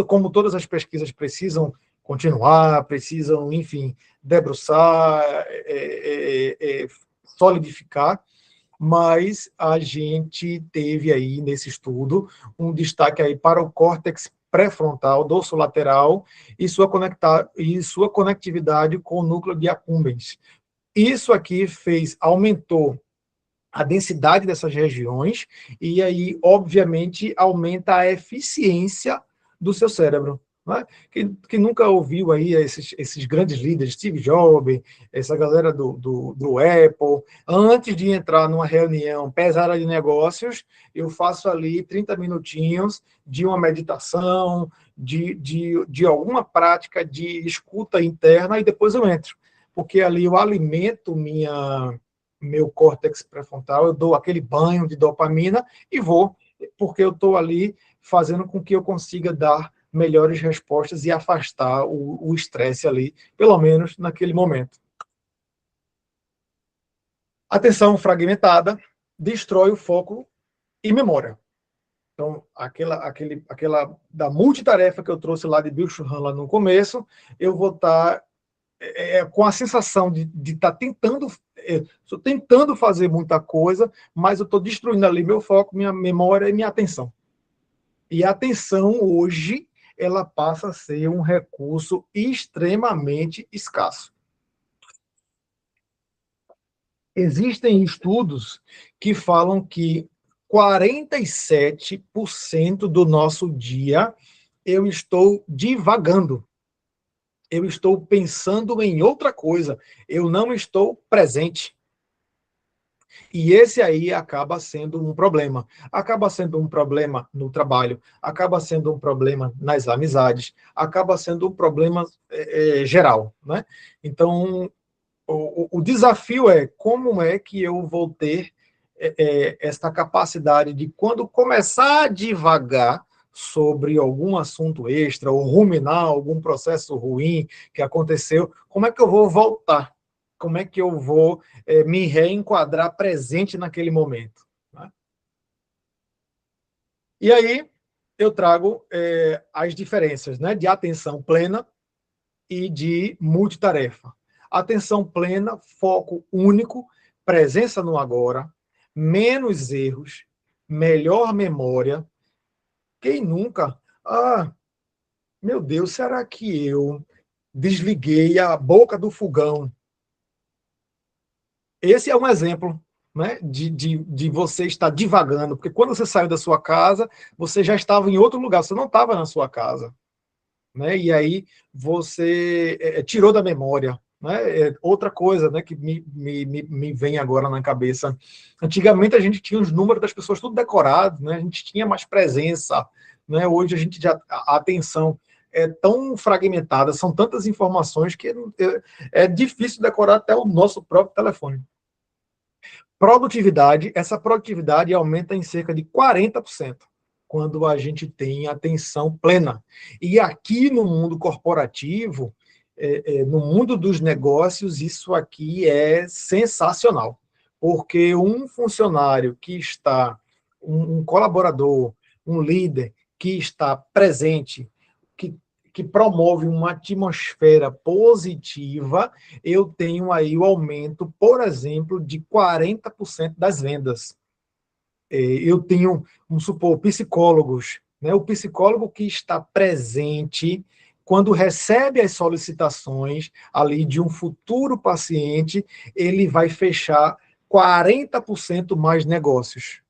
Speaker 2: como todas as pesquisas precisam continuar, precisam, enfim, debruçar, solidificar, mas a gente teve aí nesse estudo um destaque aí para o córtex pré-frontal, dorsolateral e sua conectividade com o núcleo de accumbens. Isso aqui aumentou a densidade dessas regiões e aí, obviamente, aumenta a eficiência do seu cérebro. Né? Que nunca ouviu aí esses grandes líderes, Steve Jobs, essa galera do Apple, antes de entrar numa reunião pesada de negócios, eu faço ali 30 minutinhos de uma meditação, de alguma prática de escuta interna e depois eu entro. Porque ali eu alimento meu córtex pré-frontal, eu dou aquele banho de dopamina e vou, porque eu estou ali fazendo com que eu consiga dar melhores respostas e afastar o estresse ali, pelo menos naquele momento. Atenção fragmentada destrói o foco e memória. Então, aquela da multitarefa que eu trouxe lá de Bill Churran lá no começo, eu vou estar com a sensação de estar estou tentando fazer muita coisa, mas eu estou destruindo ali meu foco, minha memória e minha atenção. E a atenção hoje, ela passa a ser um recurso extremamente escasso. Existem estudos que falam que 47% do nosso dia eu estou divagando. Eu estou pensando em outra coisa. Eu não estou presente. E esse aí acaba sendo um problema. Acaba sendo um problema no trabalho, acaba sendo um problema nas amizades, acaba sendo um problema geral, né? Então, o desafio é como é que eu vou ter essa capacidade de, quando começar a divagar sobre algum assunto extra ou ruminar algum processo ruim que aconteceu, como é que eu vou voltar? Como é que eu vou me reenquadrar presente naquele momento? Né? E aí eu trago as diferenças, né, de atenção plena e de multitarefa. Atenção plena, foco único, presença no agora, menos erros, melhor memória. Quem nunca? Meu Deus, será que eu desliguei a boca do fogão? Esse é um exemplo, né, de você estar divagando, porque quando você saiu da sua casa, você já estava em outro lugar, você não estava na sua casa. Né? E aí você tirou da memória. Né? Outra coisa, né, que me vem agora na cabeça. Antigamente a gente tinha os números das pessoas tudo decorado, né? A gente tinha mais presença. Né? Hoje a atenção é tão fragmentada, são tantas informações que é difícil decorar até o nosso próprio telefone. Essa produtividade aumenta em cerca de 40%. Quando a gente tem atenção plena. E aqui no mundo corporativo, no mundo dos negócios, isso aqui é sensacional, porque um funcionário que está, um colaborador, um líder que está presente, que promove uma atmosfera positiva, eu tenho aí o aumento, por exemplo, de 40% das vendas. Eu tenho, vamos supor, psicólogos, né? O psicólogo que está presente quando recebe as solicitações ali de um futuro paciente, ele vai fechar 40% mais negócios.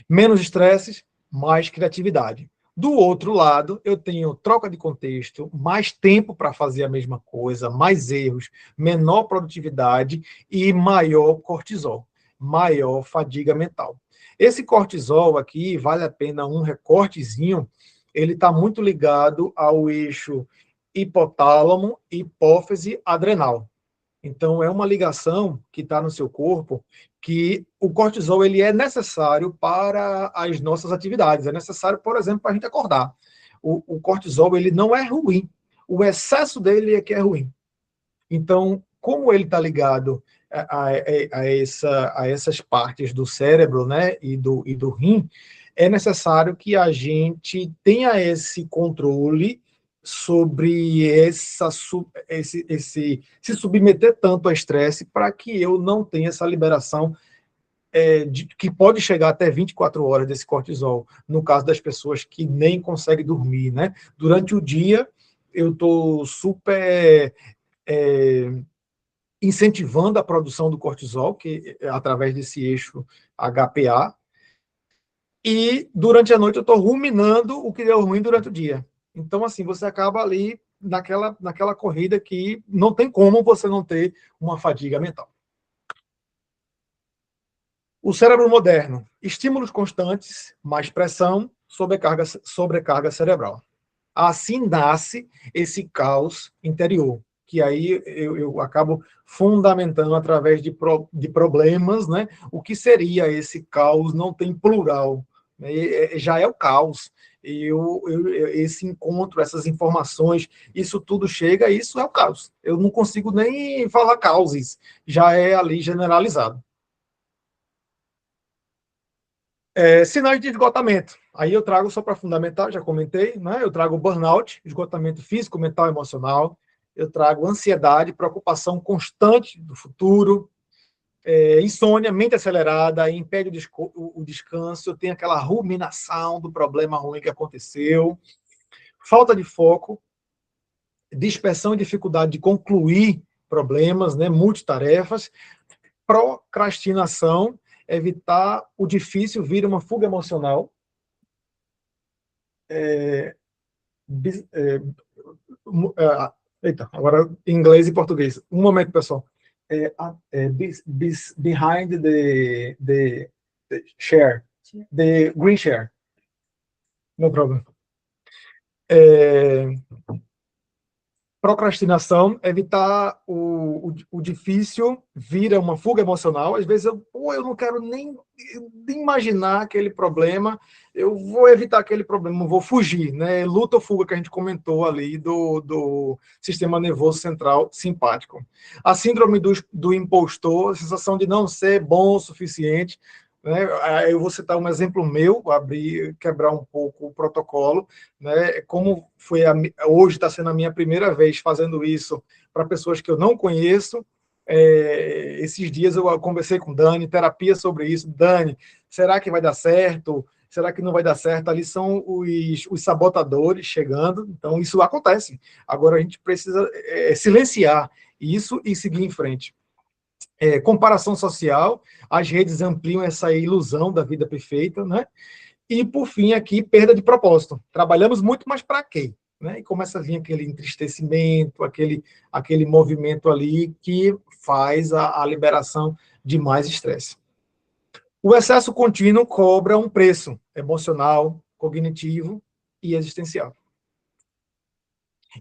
Speaker 2: Menos estresses, mais criatividade. Do outro lado, eu tenho troca de contexto, mais tempo para fazer a mesma coisa, mais erros, menor produtividade e maior cortisol, maior fadiga mental. Esse cortisol aqui, vale a pena um recortezinho, ele está muito ligado ao eixo hipotálamo, hipófise, adrenal. Então, é uma ligação que está no seu corpo que o cortisol ele é necessário para as nossas atividades. É necessário, por exemplo, para a gente acordar. O cortisol ele não é ruim. O excesso dele é que é ruim. Então, como ele está ligado a essas partes do cérebro, né, e do rim, é necessário que a gente tenha esse controle sobre se submeter tanto a estresse para que eu não tenha essa liberação que pode chegar até 24 horas desse cortisol, no caso das pessoas que nem conseguem dormir, né? Durante o dia, eu estou super incentivando a produção do cortisol, que através desse eixo HPA, e durante a noite eu estou ruminando o que deu ruim durante o dia. Então, assim, você acaba ali naquela corrida que não tem como você não ter uma fadiga mental. O cérebro moderno, estímulos constantes, mais pressão, sobrecarga cerebral. Assim nasce esse caos interior, que aí eu acabo fundamentando através de problemas, né? O que seria esse caos? Não tem plural, né? Já é o caos. Esse encontro, essas informações, isso tudo chega, isso é o caos. Eu não consigo nem falar causes, já é ali generalizado. Sinais de esgotamento. Aí eu trago só para fundamentar, já comentei, né? Eu trago burnout, esgotamento físico, mental, emocional. Eu trago ansiedade, preocupação constante do futuro, insônia, mente acelerada, impede o descanso, eu tenho aquela ruminação do problema ruim que aconteceu, falta de foco, dispersão e dificuldade de concluir problemas, né? Multitarefas, procrastinação, evitar o difícil vira uma fuga emocional. Eita, agora em inglês e português. Um momento, pessoal. Behind the share, the green share. No problem. Procrastinação, evitar o difícil, vira uma fuga emocional. Às vezes eu não quero nem imaginar aquele problema, eu vou evitar aquele problema, vou fugir, né? Luta ou fuga que a gente comentou ali do sistema nervoso central simpático. A síndrome do impostor, a sensação de não ser bom o suficiente, né? Eu vou citar um exemplo meu, quebrar um pouco o protocolo, né? Como hoje está sendo a minha primeira vez fazendo isso para pessoas que eu não conheço. Esses dias eu conversei com Dani, terapia sobre isso. Dani, será que vai dar certo? Será que não vai dar certo? Ali são os sabotadores chegando, então isso acontece. Agora a gente precisa silenciar isso e seguir em frente. Comparação social, as redes ampliam essa ilusão da vida perfeita, né? E, por fim, aqui, perda de propósito. Trabalhamos muito, mas para quê? Né? E começa a vir aquele entristecimento, aquele movimento ali que faz a liberação de mais estresse. O excesso contínuo cobra um preço emocional, cognitivo e existencial.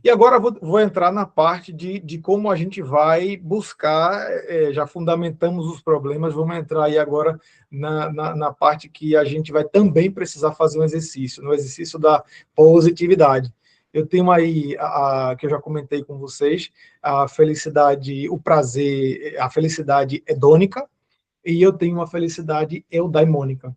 Speaker 2: E agora vou entrar na parte de como a gente vai buscar, já fundamentamos os problemas, vamos entrar aí agora na parte que a gente vai também precisar fazer um exercício, no exercício da positividade. Eu tenho aí, que eu já comentei com vocês, a felicidade, o prazer, a felicidade hedônica, e eu tenho uma felicidade eudaimônica.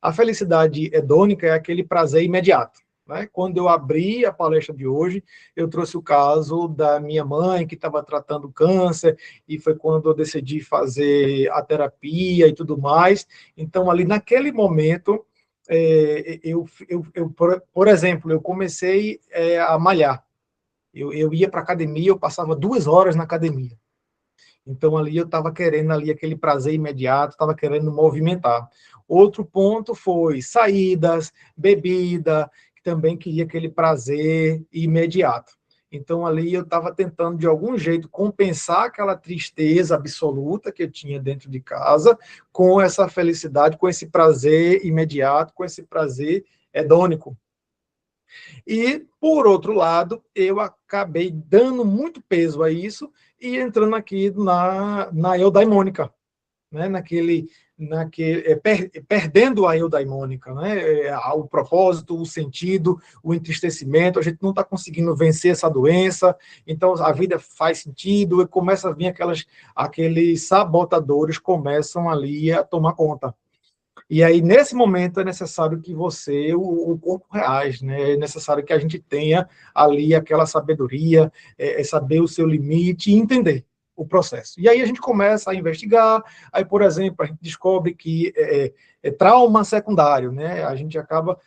Speaker 2: A felicidade hedônica é aquele prazer imediato. Né? Quando eu abri a palestra de hoje, eu trouxe o caso da minha mãe, que estava tratando câncer, e foi quando eu decidi fazer a terapia e tudo mais. Então, ali naquele momento, por exemplo, eu comecei a malhar. Eu ia para a academia, eu passava 2 horas na academia. Então, ali eu estava querendo ali aquele prazer imediato, estava querendo movimentar. Outro ponto foi saídas, bebida, também queria aquele prazer imediato. Então, ali eu estava tentando, de algum jeito, compensar aquela tristeza absoluta que eu tinha dentro de casa com essa felicidade, com esse prazer imediato, com esse prazer hedônico. E, por outro lado, eu acabei dando muito peso a isso e entrando aqui na eudaimônica, né? Perdendo a eudaimônica, né? O propósito, o sentido, o entristecimento, a gente não está conseguindo vencer essa doença, então a vida faz sentido, e começa a vir aqueles sabotadores começam ali a tomar conta. E aí, nesse momento, é necessário que o corpo reage, né? É necessário que a gente tenha ali aquela sabedoria, saber o seu limite e entender o processo. E aí a gente começa a investigar, aí, por exemplo, a gente descobre que é trauma secundário, né? A gente acaba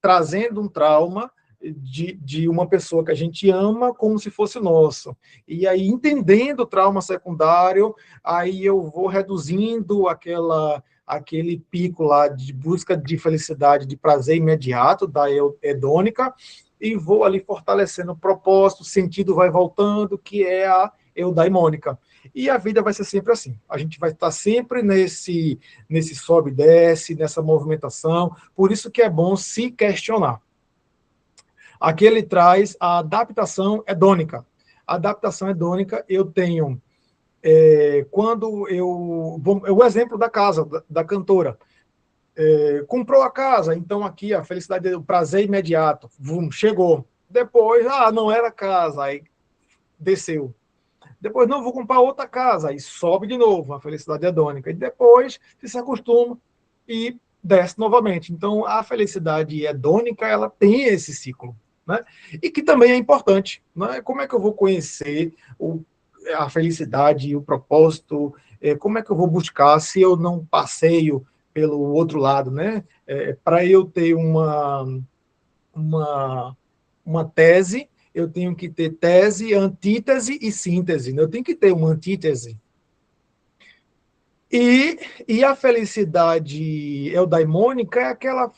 Speaker 2: trazendo um trauma de uma pessoa que a gente ama como se fosse nosso. E aí, entendendo o trauma secundário, aí eu vou reduzindo aquele pico lá de busca de felicidade, de prazer imediato, da hedônica, e vou ali fortalecendo o propósito, o sentido vai voltando, que é a eudaimônica. E a vida vai ser sempre assim. A gente vai estar sempre nesse sobe e desce, nessa movimentação. Por isso que é bom se questionar. Aqui ele traz a adaptação hedônica. A adaptação hedônica, eu tenho quando o exemplo da casa, da cantora, comprou a casa, então aqui a felicidade, o prazer imediato, chegou. Depois, não era casa, aí desceu. Depois, não, vou comprar outra casa, aí sobe de novo, a felicidade hedônica. E depois, se acostuma e desce novamente. Então, a felicidade hedônica, ela tem esse ciclo, né? E que também é importante, né? Como é que eu vou conhecer a felicidade e o propósito? Como é que eu vou buscar se eu não passeio pelo outro lado, né? Para eu ter uma tese, eu tenho que ter tese, antítese e síntese, né? Eu tenho que ter uma antítese. E a felicidade eudaimônica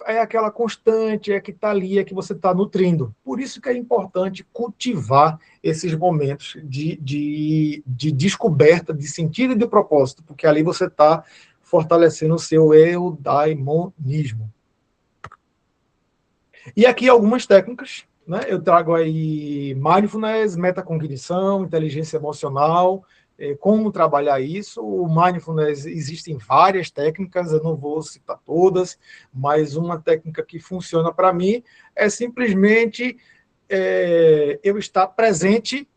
Speaker 2: é aquela constante, é que está ali, é que você está nutrindo. Por isso que é importante cultivar esses momentos de descoberta de sentido e de propósito, porque ali você está fortalecendo o seu eudaimonismo. E aqui algumas técnicas, né? Eu trago aí mindfulness, metacognição, inteligência emocional, como trabalhar isso. O mindfulness, existem várias técnicas, eu não vou citar todas, mas uma técnica que funciona para mim é simplesmente eu estar presente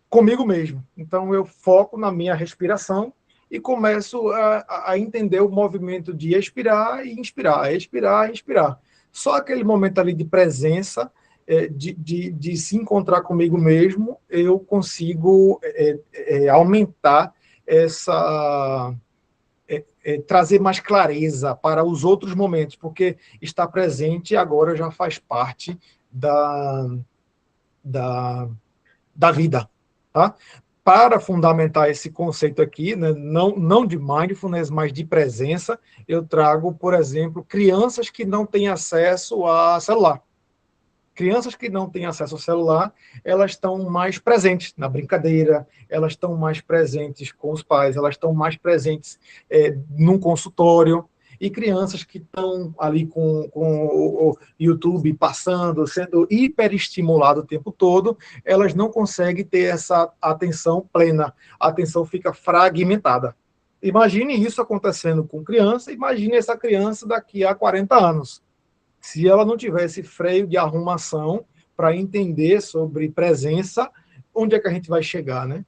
Speaker 2: comigo mesmo. Então, eu foco na minha respiração e começo a entender o movimento de expirar e inspirar, expirar e inspirar. Só aquele momento ali de presença, de se encontrar comigo mesmo, eu consigo aumentar trazer mais clareza para os outros momentos, porque estar presente agora já faz parte da vida, tá? Para fundamentar esse conceito aqui, né, não de mindfulness, mas de presença, eu trago, por exemplo, crianças que não têm acesso a celular. Crianças que não têm acesso ao celular, elas estão mais presentes na brincadeira, elas estão mais presentes com os pais, elas estão mais presentes num consultório, e crianças que estão ali com o YouTube passando, sendo hiperestimulado o tempo todo, elas não conseguem ter essa atenção plena, a atenção fica fragmentada. Imagine isso acontecendo com criança, imagine essa criança daqui a 40 anos. Se ela não tivesse freio de arrumação para entender sobre presença, onde é que a gente vai chegar, né?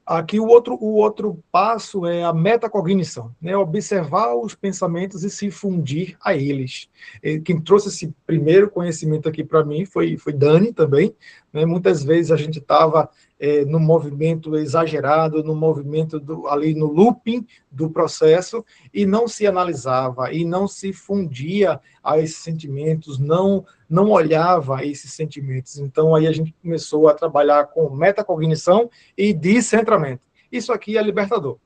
Speaker 2: Aqui o outro passo é a metacognição, né? Observar os pensamentos e se fundir a eles. Quem trouxe esse primeiro conhecimento aqui para mim foi Dani também, né? Muitas vezes a gente estava no movimento exagerado, no movimento ali no looping do processo, e não se analisava, e não se fundia a esses sentimentos, não olhava esses sentimentos. Então, aí a gente começou a trabalhar com metacognição e descentramento. Isso aqui é libertador.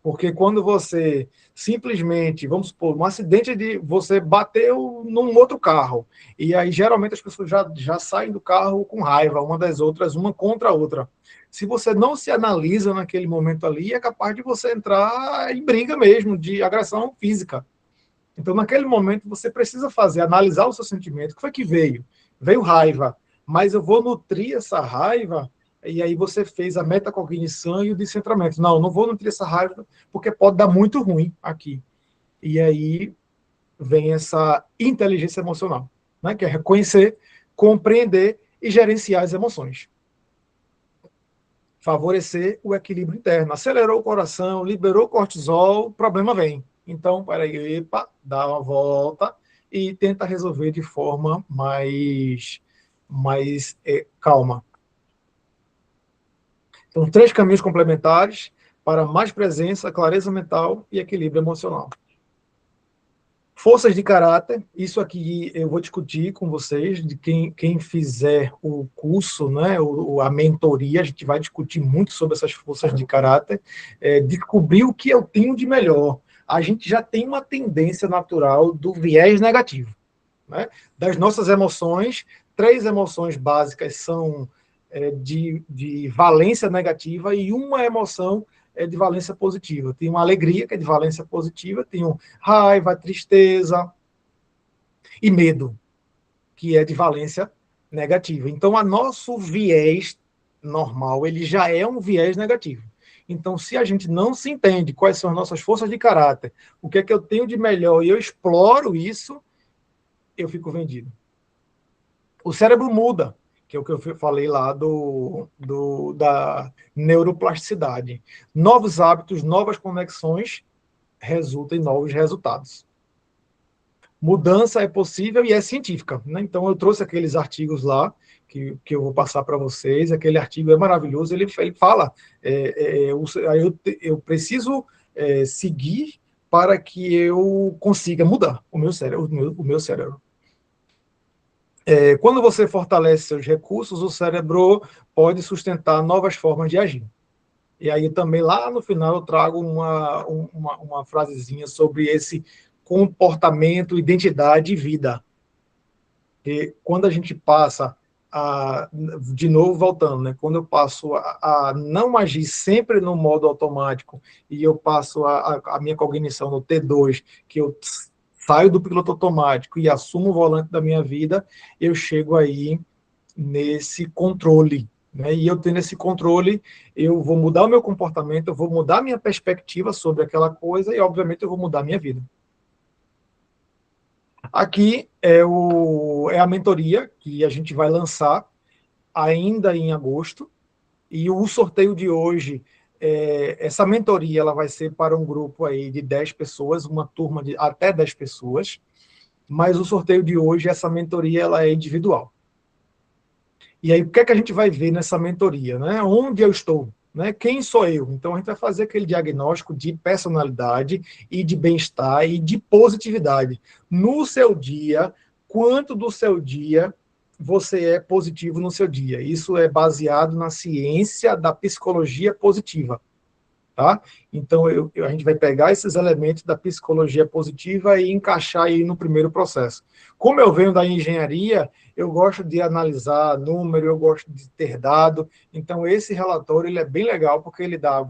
Speaker 2: Porque quando você simplesmente, vamos supor, um acidente de você bateu num outro carro, e aí geralmente as pessoas já saem do carro com raiva, uma das outras, uma contra a outra. Se você não se analisa naquele momento ali, é capaz de você entrar em briga mesmo, de agressão física. Então, naquele momento, você precisa analisar o seu sentimento. O que foi que veio? Veio raiva, mas eu vou nutrir essa raiva, e aí você fez a metacognição e o descentramento. Não vou nutrir essa raiva, porque pode dar muito ruim aqui. E aí vem essa inteligência emocional, né? Que é reconhecer, compreender e gerenciar as emoções. Favorecer o equilíbrio interno. Acelerou o coração, liberou o cortisol, o problema vem. Então, peraí, epa, dá uma volta e tenta resolver de forma mais calma. Então, 3 caminhos complementares para mais presença, clareza mental e equilíbrio emocional. Forças de caráter, isso aqui eu vou discutir com vocês, de quem fizer o curso, né, a mentoria, a gente vai discutir muito sobre essas forças de caráter, descobrir o que eu tenho de melhor. A gente já tem uma tendência natural do viés negativo, né? Das nossas emoções, 3 emoções básicas são de valência negativa e uma emoção de valência positiva. Tem uma alegria, que é de valência positiva, tem raiva, tristeza e medo, que é de valência negativa. Então, o nosso viés normal, ele já é um viés negativo. Então, se a gente não se entende quais são as nossas forças de caráter, o que é que eu tenho de melhor e eu exploro isso, eu fico vendido. O cérebro muda, que é o que eu falei lá da neuroplasticidade. Novos hábitos, novas conexões resultam em novos resultados. Mudança é possível e é científica, né? Então, eu trouxe aqueles artigos lá, que eu vou passar para vocês. Aquele artigo é maravilhoso. Ele fala, eu preciso seguir para que eu consiga mudar o meu cérebro. O meu cérebro. Quando você fortalece seus recursos, o cérebro pode sustentar novas formas de agir. E aí também lá no final eu trago uma frasezinha sobre esse comportamento, identidade e vida. E quando a gente passa de novo voltando, né? Quando eu passo a não agir sempre no modo automático e eu passo a minha cognição no T2, que eu saio do piloto automático e assumo o volante da minha vida, eu chego aí nesse controle, né? E eu tendo esse controle, eu vou mudar o meu comportamento, eu vou mudar a minha perspectiva sobre aquela coisa e, obviamente, eu vou mudar a minha vida. Aqui é a mentoria que a gente vai lançar ainda em agosto, e o sorteio de hoje, essa mentoria ela vai ser para um grupo aí de 10 pessoas, uma turma de até 10 pessoas, mas o sorteio de hoje, essa mentoria ela é individual. E aí, o que é que a gente vai ver nessa mentoria, né? Onde eu estou, né? Quem sou eu? Então, a gente vai fazer aquele diagnóstico de personalidade e de bem-estar e de positividade. No seu dia, quanto do seu dia você é positivo no seu dia? Isso é baseado na ciência da psicologia positiva. Tá? Então, a gente vai pegar esses elementos da psicologia positiva e encaixar aí no primeiro processo. Como eu venho da engenharia, eu gosto de analisar número, eu gosto de ter dado. Então, esse relatório ele é bem legal, porque ele dá,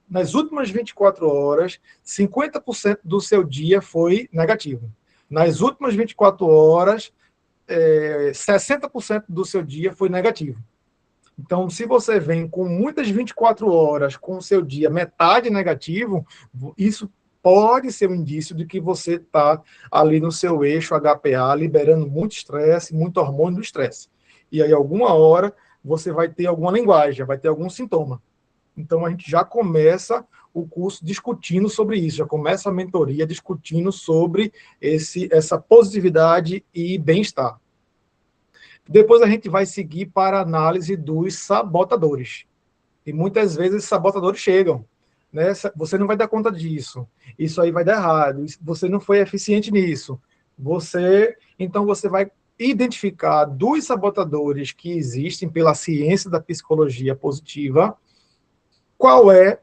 Speaker 2: nas últimas 24 horas, 50% do seu dia foi negativo. Nas últimas 24 horas, 60% do seu dia foi negativo. Então, se você vem com muitas 24 horas com o seu dia metade negativo, isso pode ser um indício de que você está ali no seu eixo HPA, liberando muito estresse, muito hormônio do estresse. E aí, alguma hora, você vai ter alguma linguagem, vai ter algum sintoma. Então, a gente já começa o curso discutindo sobre isso, já começa a mentoria discutindo sobre essa positividade e bem-estar. Depois a gente vai seguir para a análise dos sabotadores. E muitas vezes esses sabotadores chegam, né? Você não vai dar conta disso. Isso aí vai dar errado. Você não foi eficiente nisso. Então você vai identificar dos sabotadores que existem pela ciência da psicologia positiva, qual é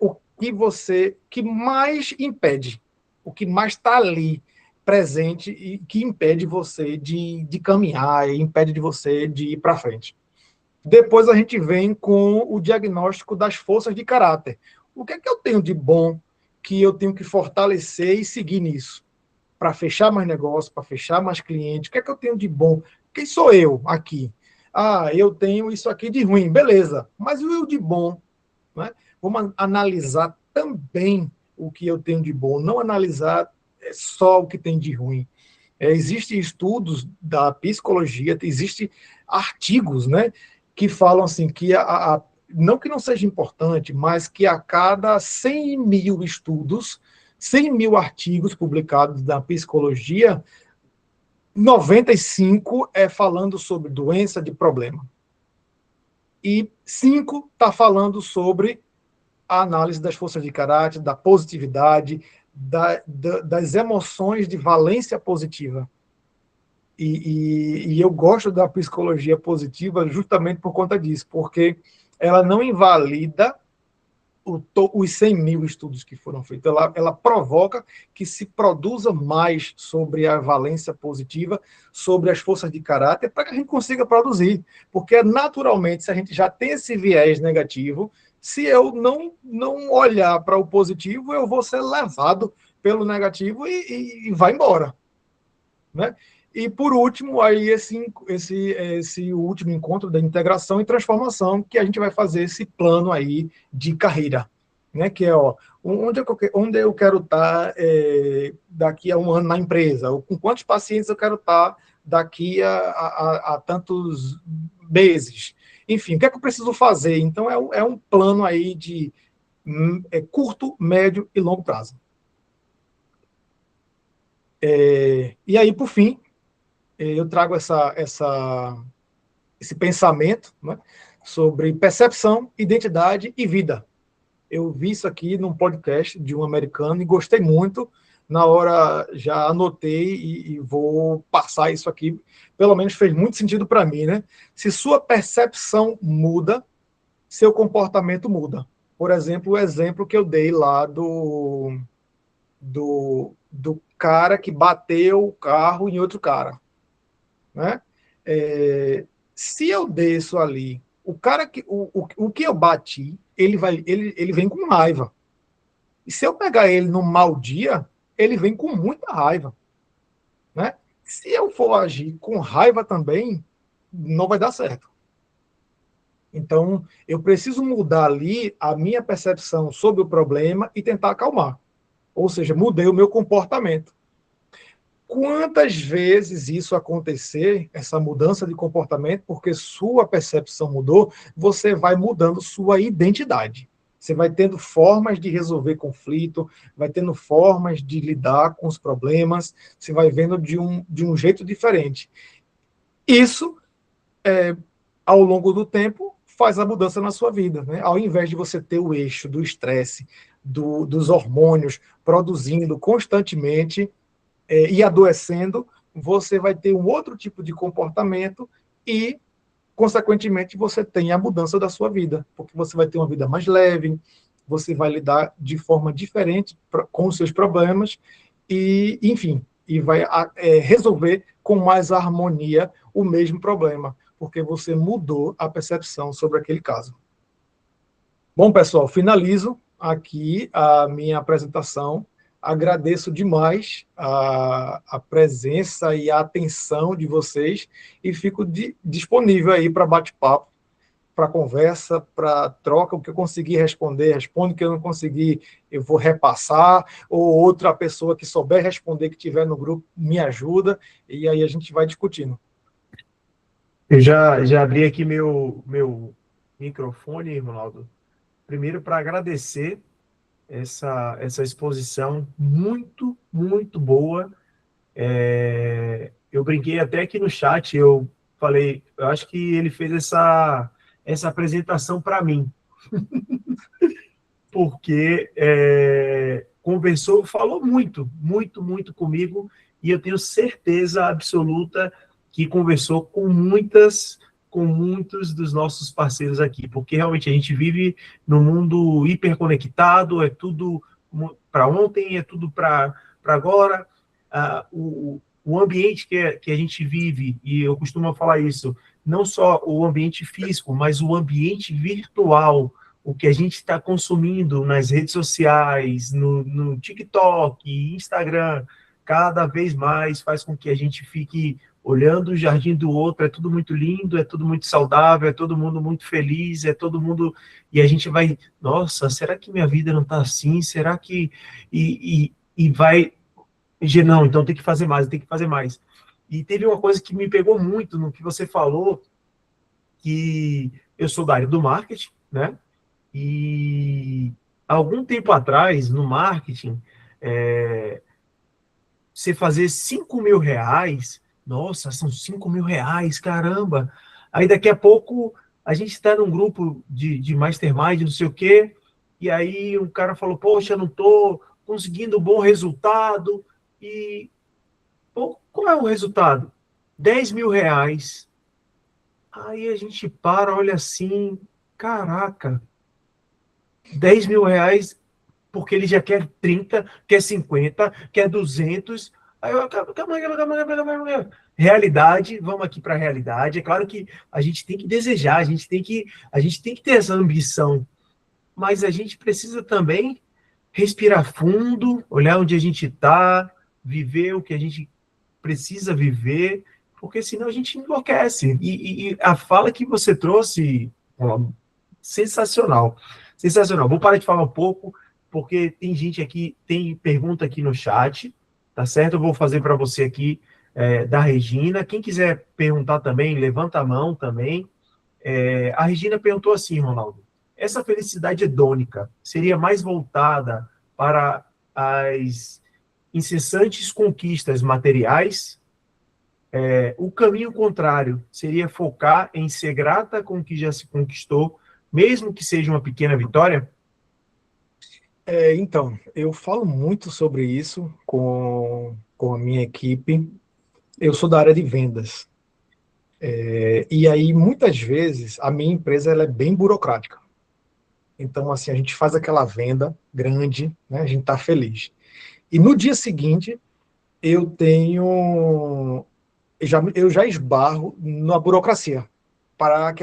Speaker 2: que mais impede, o que mais está ali presente e que impede você de caminhar, e impede de você de ir para frente. Depois a gente vem com o diagnóstico das forças de caráter. O que é que eu tenho de bom que eu tenho que fortalecer e seguir nisso? Para fechar mais negócio, para fechar mais clientes, o que é que eu tenho de bom? Quem sou eu aqui? Ah, eu tenho isso aqui de ruim, beleza. Mas e o de bom? Né? Vamos analisar também o que eu tenho de bom, não analisar só o que tem de ruim. Existem estudos da psicologia, existem artigos, né, que falam assim que não que não seja importante, mas que a cada 100 mil estudos, 100 mil artigos publicados da psicologia, 95 é falando sobre doença de problema. E 5 está falando sobre a análise das forças de caráter, da positividade, das emoções de valência positiva. E eu gosto da psicologia positiva justamente por conta disso, porque ela não invalida os 100 mil estudos que foram feitos, ela provoca que se produza mais sobre a valência positiva, sobre as forças de caráter, para que a gente consiga produzir, porque naturalmente, se a gente já tem esse viés negativo, se eu não olhar para o positivo, eu vou ser levado pelo negativo e vai embora, né? E, por último, aí esse último encontro da integração e transformação, que a gente vai fazer esse plano aí de carreira, né? Que é, onde eu quero estar daqui a um ano na empresa, ou com quantos pacientes eu quero estar daqui a tantos meses. Enfim, o que é que eu preciso fazer? Então, é um plano aí de curto, médio e longo prazo. E aí, por fim, eu trago esse pensamento, né, sobre percepção, identidade e vida. Eu vi isso aqui num podcast de um americano e gostei muito. Na hora já anotei e vou passar isso aqui. Pelo menos fez muito sentido para mim, né? Se sua percepção muda, seu comportamento muda. Por exemplo, o exemplo que eu dei lá do cara que bateu o carro em outro cara, né? Se eu desço ali, o que eu bati, ele vem com raiva. E se eu pegar ele num mau dia, ele vem com muita raiva, né? Se eu for agir com raiva também, não vai dar certo. Então, eu preciso mudar ali a minha percepção sobre o problema e tentar acalmar. Ou seja, mudei o meu comportamento. Quantas vezes isso acontecer, essa mudança de comportamento, porque sua percepção mudou, você vai mudando sua identidade. Você vai tendo formas de resolver conflito, vai tendo formas de lidar com os problemas, você vai vendo de um jeito diferente. Isso, ao longo do tempo, faz a mudança na sua vida, né? Ao invés de você ter o eixo do estresse, dos hormônios produzindo constantemente, e adoecendo, você vai ter um outro tipo de comportamento e, consequentemente, você tem a mudança da sua vida, porque você vai ter uma vida mais leve, você vai lidar de forma diferente com os seus problemas e, enfim, e vai resolver com mais harmonia o mesmo problema, porque você mudou a percepção sobre aquele caso. Bom, pessoal, finalizo aqui a minha apresentação. Agradeço demais a presença e a atenção de vocês e fico disponível aí para bate-papo, para conversa, para troca. O que eu conseguir responder, respondo. O que eu não conseguir, eu vou repassar, ou outra pessoa que souber responder, que estiver no grupo, me ajuda, e aí a gente vai discutindo.
Speaker 1: Eu já abri aqui meu microfone, Ronaldo, primeiro para agradecer essa exposição muito, muito boa. Eu brinquei até aqui no chat, eu falei, eu acho que ele fez essa apresentação para mim, porque conversou, falou muito, muito, muito comigo, e eu tenho certeza absoluta que conversou com com muitos dos nossos parceiros aqui, porque realmente a gente vive num mundo hiperconectado, é tudo para ontem, é tudo para agora. O ambiente que a gente vive, e eu costumo falar isso, não só o ambiente físico, mas o ambiente virtual, o que a gente está consumindo nas redes sociais, no TikTok, Instagram, cada vez mais faz com que a gente fique olhando o jardim do outro, é tudo muito lindo, é tudo muito saudável, é todo mundo muito feliz, é todo mundo... E a gente vai, nossa, será que minha vida não está assim? Será que... E vai... Não, então tem que fazer mais, tem que fazer mais. E teve uma coisa que me pegou muito no que você falou, que eu sou da área do marketing, né? E algum tempo atrás, no marketing, você fazer 5 mil reais, nossa, são 5 mil reais, caramba. Aí daqui a pouco a gente está num grupo de mastermind, não sei o quê, e aí um cara falou, poxa, eu não estou conseguindo um bom resultado, e pô, qual é o resultado? 10 mil reais. Aí a gente para, olha assim, caraca, 10 mil reais, porque ele já quer 30, quer 50, quer 200. Aí eu, calma. Realidade, vamos aqui para a realidade. É claro que a gente tem que desejar, a gente tem que ter essa ambição, mas a gente precisa também respirar fundo, olhar onde a gente está, viver o que a gente precisa viver, porque senão a gente enlouquece. E a fala que você trouxe, ó, sensacional, sensacional. Vou parar de falar um pouco, porque tem gente aqui, tem pergunta aqui no chat, tá certo? Eu vou fazer para você aqui, da Regina. Quem quiser perguntar também, levanta a mão também. A Regina perguntou assim, Ronaldo, essa felicidade hedônica seria mais voltada para as incessantes conquistas materiais? O caminho contrário seria focar em ser grata com o que já se conquistou, mesmo que seja uma pequena vitória?
Speaker 2: Então, eu falo muito sobre isso com a minha equipe. Eu sou da área de vendas. E aí, muitas vezes, a minha empresa ela é bem burocrática. Então, assim, a gente faz aquela venda grande, né? A gente está feliz. E no dia seguinte, eu tenho... eu já esbarro na burocracia para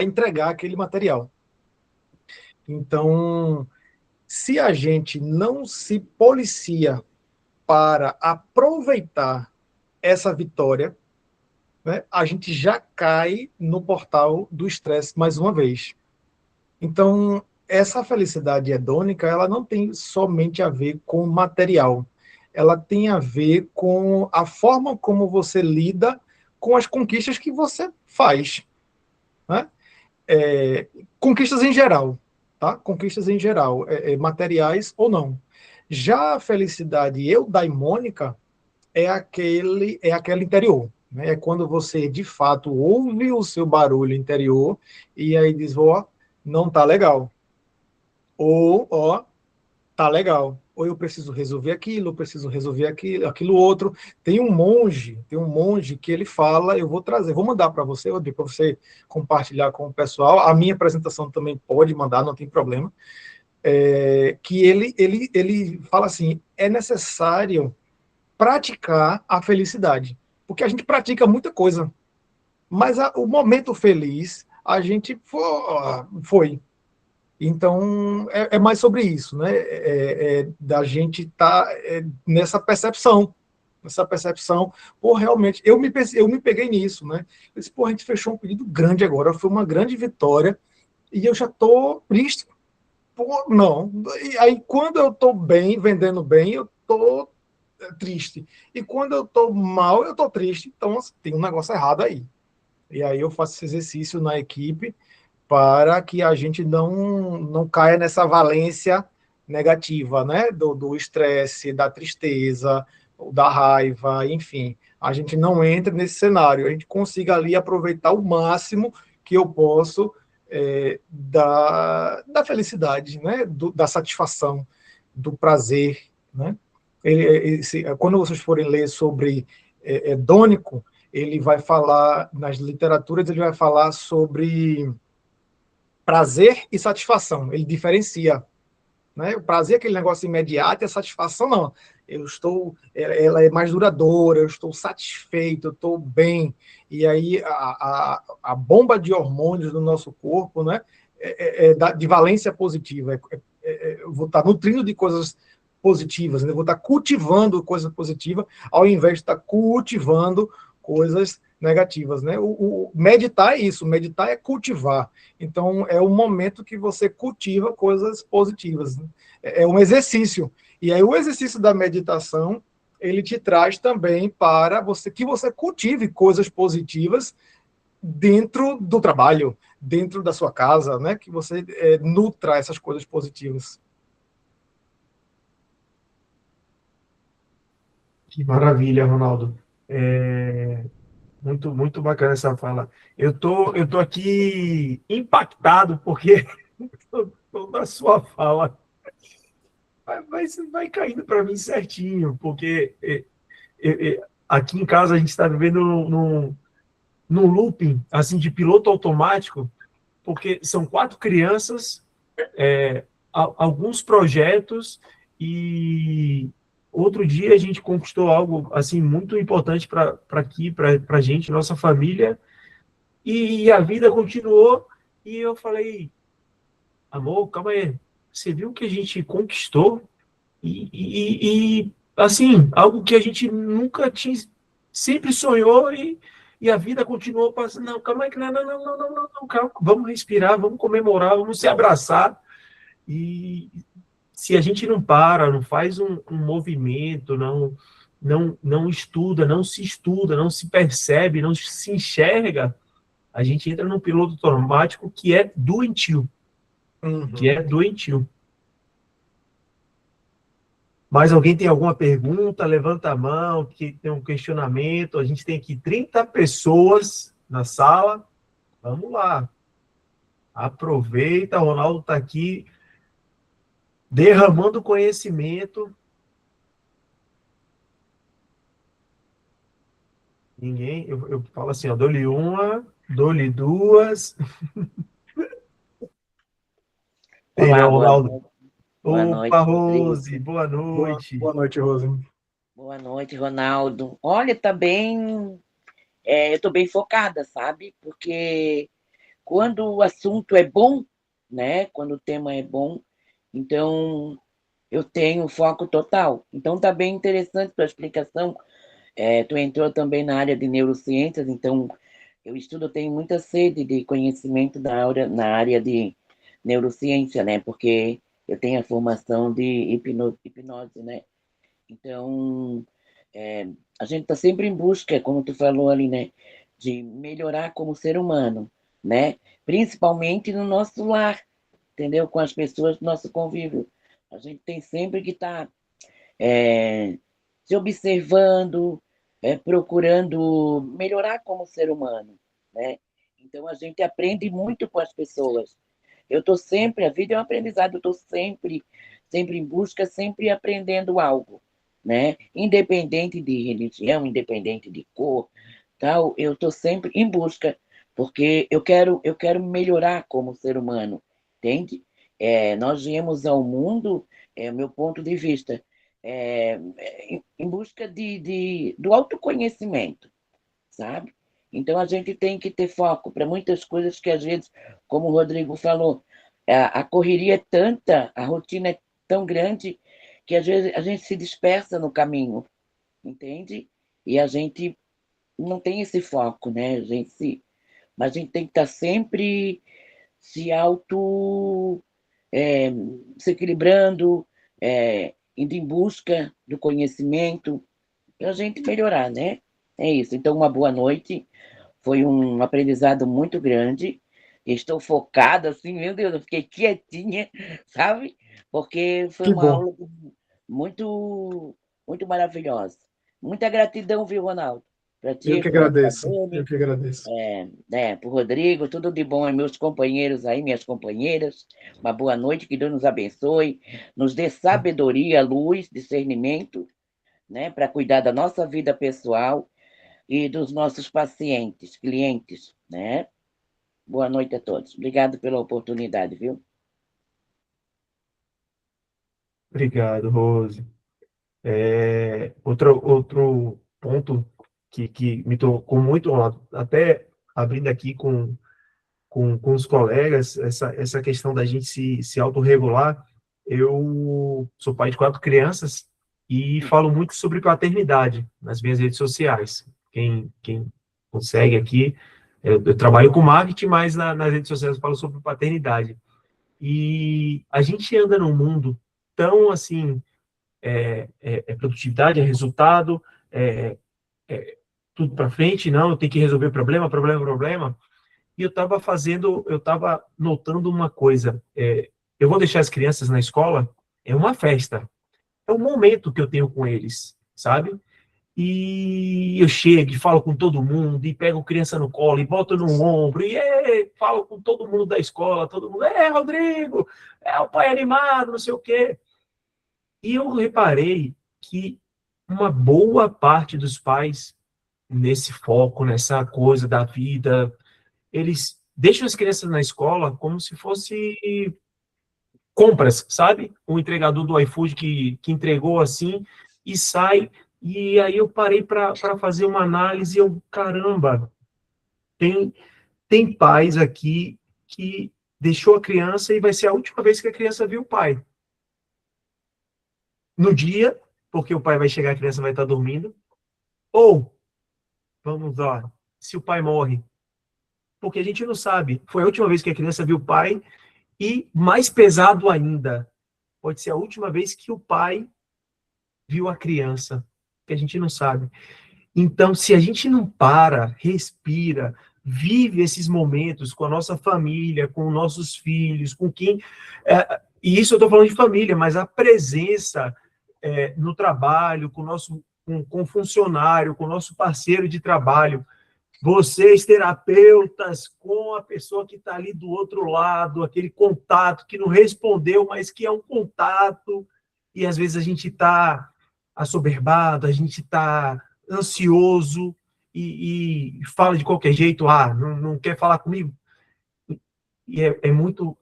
Speaker 2: entregar aquele material. Então, se a gente não se policia para aproveitar essa vitória, né, a gente já cai no portal do estresse mais uma vez. Então, essa felicidade hedônica, ela não tem somente a ver com material, ela tem a ver com a forma como você lida com as conquistas que você faz, né? Conquistas em geral, tá? Conquistas em geral, materiais ou não. Já a felicidade eudaimônica é aquele interior, né? É quando você de fato ouve o seu barulho interior e aí diz, ó, não tá legal, ou ó, tá legal, ou eu preciso resolver aquilo, eu preciso resolver aquilo outro. Tem um monge que ele fala, eu vou trazer, vou mandar para você, Rodrigo, para você compartilhar com o pessoal. A minha apresentação também pode mandar, não tem problema. Que ele fala assim, é necessário praticar a felicidade, porque a gente pratica muita coisa, mas o momento feliz a gente foi. Então, é mais sobre isso, né? Da gente estar nessa percepção, ou realmente, eu me peguei nisso, né? Eu disse, pô, a gente fechou um pedido grande agora, foi uma grande vitória, e eu já estou triste. Pô, não. E aí, quando eu estou bem, vendendo bem, eu estou triste. E quando eu estou mal, eu estou triste. Então, assim, tem um negócio errado aí. E aí eu faço esse exercício na equipe, para que a gente não caia nessa valência negativa, né? Do estresse, da tristeza, da raiva, enfim. A gente não entra nesse cenário, a gente consiga ali aproveitar o máximo que eu posso da felicidade, né? Da satisfação, do prazer, né? Quando vocês forem ler sobre hedônico, ele vai falar, nas literaturas, ele vai falar sobre prazer e satisfação. Ele diferencia, né? O prazer é aquele negócio imediato e a satisfação não. Ela é mais duradoura, eu estou satisfeito, eu estou bem. E aí a bomba de hormônios do nosso corpo, né? De valência positiva. Eu vou estar nutrindo de coisas positivas, né? Eu vou estar cultivando coisas positivas, ao invés de estar cultivando coisas negativas, né? O meditar é isso, meditar é cultivar. Então, é o momento que você cultiva coisas positivas, né? É um exercício. E aí, o exercício da meditação, ele te traz também para que você cultive coisas positivas dentro do trabalho, dentro da sua casa, né? Que você nutra essas coisas positivas.
Speaker 1: Que maravilha, Ronaldo. Muito, muito bacana essa fala. Eu tô aqui impactado porque toda a sua fala vai caindo para mim certinho, porque aqui em casa a gente está vivendo num looping assim de piloto automático, porque são 4 crianças, alguns projetos, e outro dia a gente conquistou algo assim muito importante para aqui, para a gente, nossa família, e a vida continuou. E eu falei, amor, calma aí, você viu que a gente conquistou? Assim, algo que a gente nunca tinha, sempre sonhou, e a vida continuou passando. Não, calma aí, não, não, não, não, não, não, não, calma, vamos respirar, vamos comemorar, vamos se abraçar. E se a gente não para, não faz um movimento, não estuda, não se estuda, não se percebe, não se enxerga, a gente entra num piloto automático que é doentio, que é doentio. Mais alguém tem alguma pergunta? Levanta a mão, que tem um questionamento. A gente tem aqui 30 pessoas na sala. Vamos lá. Aproveita, o Ronaldo está aqui derramando conhecimento. Ninguém, eu falo assim, ó, dou-lhe uma, dou-lhe duas. Tem,
Speaker 4: Olá,
Speaker 1: não,
Speaker 4: boa
Speaker 1: Ronaldo?
Speaker 4: noite. Boa
Speaker 1: Opa,
Speaker 4: noite,
Speaker 1: Rose,
Speaker 4: Rodrigo.
Speaker 1: boa noite.
Speaker 2: Boa noite, Rose.
Speaker 4: Boa noite, Ronaldo. Olha, tá bem. Eu tô bem focada, sabe? Porque quando o assunto é bom, né? Quando o tema é bom, então eu tenho foco total. Então tá bem interessante tua explicação. Tu entrou também na área de neurociências, então eu tenho muita sede de conhecimento na área de neurociência, né? Porque eu tenho a formação de hipnose, né? Então, é, a gente está sempre em busca, como tu falou ali, né, de melhorar como ser humano, né? Principalmente no nosso lar, entendeu? Com as pessoas do nosso convívio. A gente tem sempre que estar se observando, procurando melhorar como ser humano, né? Então, a gente aprende muito com as pessoas. Eu estou sempre, a vida é um aprendizado, eu estou sempre em busca, sempre aprendendo algo, né? Independente de religião, independente de cor, tal, eu estou sempre em busca, porque eu quero melhorar como ser humano, entende? Nós viemos ao mundo, meu ponto de vista, em busca do autoconhecimento, sabe? Então a gente tem que ter foco para muitas coisas que às vezes, como o Rodrigo falou, a correria é tanta, a rotina é tão grande que às vezes a gente se dispersa no caminho, entende? E a gente não tem esse foco, né? Mas a gente tem que estar sempre se é, se equilibrando, indo em busca do conhecimento, para a gente melhorar, né? É isso. Então, uma boa noite. Foi um aprendizado muito grande. Estou focada, assim, meu Deus, eu fiquei quietinha, sabe? Porque foi
Speaker 2: Que
Speaker 4: uma
Speaker 2: bom.
Speaker 4: aula muito, muito maravilhosa. Muita gratidão, viu, Ronaldo? Para
Speaker 2: Eu
Speaker 4: ti,
Speaker 2: que
Speaker 4: para
Speaker 2: agradeço. Eu
Speaker 4: Dani,
Speaker 2: que agradeço.
Speaker 4: para o Rodrigo, tudo de bom a meus companheiros aí, minhas companheiras. Uma boa noite, que Deus nos abençoe, nos dê sabedoria, luz, discernimento, né, para cuidar da nossa vida pessoal, e dos nossos pacientes, clientes, né? Boa noite a todos. Obrigado pela oportunidade, viu?
Speaker 1: Obrigado, Rose. Outro ponto que me tocou muito, ó, até abrindo aqui com os colegas, essa questão da gente se autorregular. Eu sou pai de 4 crianças e falo muito sobre paternidade nas minhas redes sociais. Quem consegue aqui, eu trabalho com marketing, mas nas redes sociais eu falo sobre paternidade. E a gente anda num mundo tão, assim, produtividade, é resultado, é, é tudo para frente, não, eu tenho que resolver problema, problema, problema. E eu estava notando uma coisa. Eu vou deixar as crianças na escola, é uma festa. É um momento que eu tenho com eles, sabe? E eu chego e falo com todo mundo, e pego criança no colo, e boto no ombro, e falo com todo mundo da escola, todo mundo, Rodrigo, é o pai animado, não sei o quê. E eu reparei que uma boa parte dos pais, nesse foco, nessa coisa da vida, eles deixam as crianças na escola como se fosse compras, sabe? O entregador do iFood que entregou assim e sai. E aí eu parei para fazer uma análise e eu, caramba, tem, tem pais aqui que deixou a criança e vai ser a última vez que a criança viu o pai. No dia, porque o pai vai chegar, a criança vai estar dormindo. Ou, vamos lá, se o pai morre, porque a gente não sabe. Foi a última vez que a criança viu o pai. E, mais pesado ainda, pode ser a última vez que o pai viu a criança, que a gente não sabe. Então, se a gente não para, respira, vive esses momentos com a nossa família, com nossos filhos, com quem... e isso eu estou falando de família, mas a presença no trabalho, com o funcionário, com o nosso parceiro de trabalho, vocês, terapeutas, com a pessoa que está ali do outro lado, aquele contato que não respondeu, mas que é um contato, e às vezes a gente está assoberbado, a gente está ansioso e fala de qualquer jeito, não quer falar comigo. E é muito...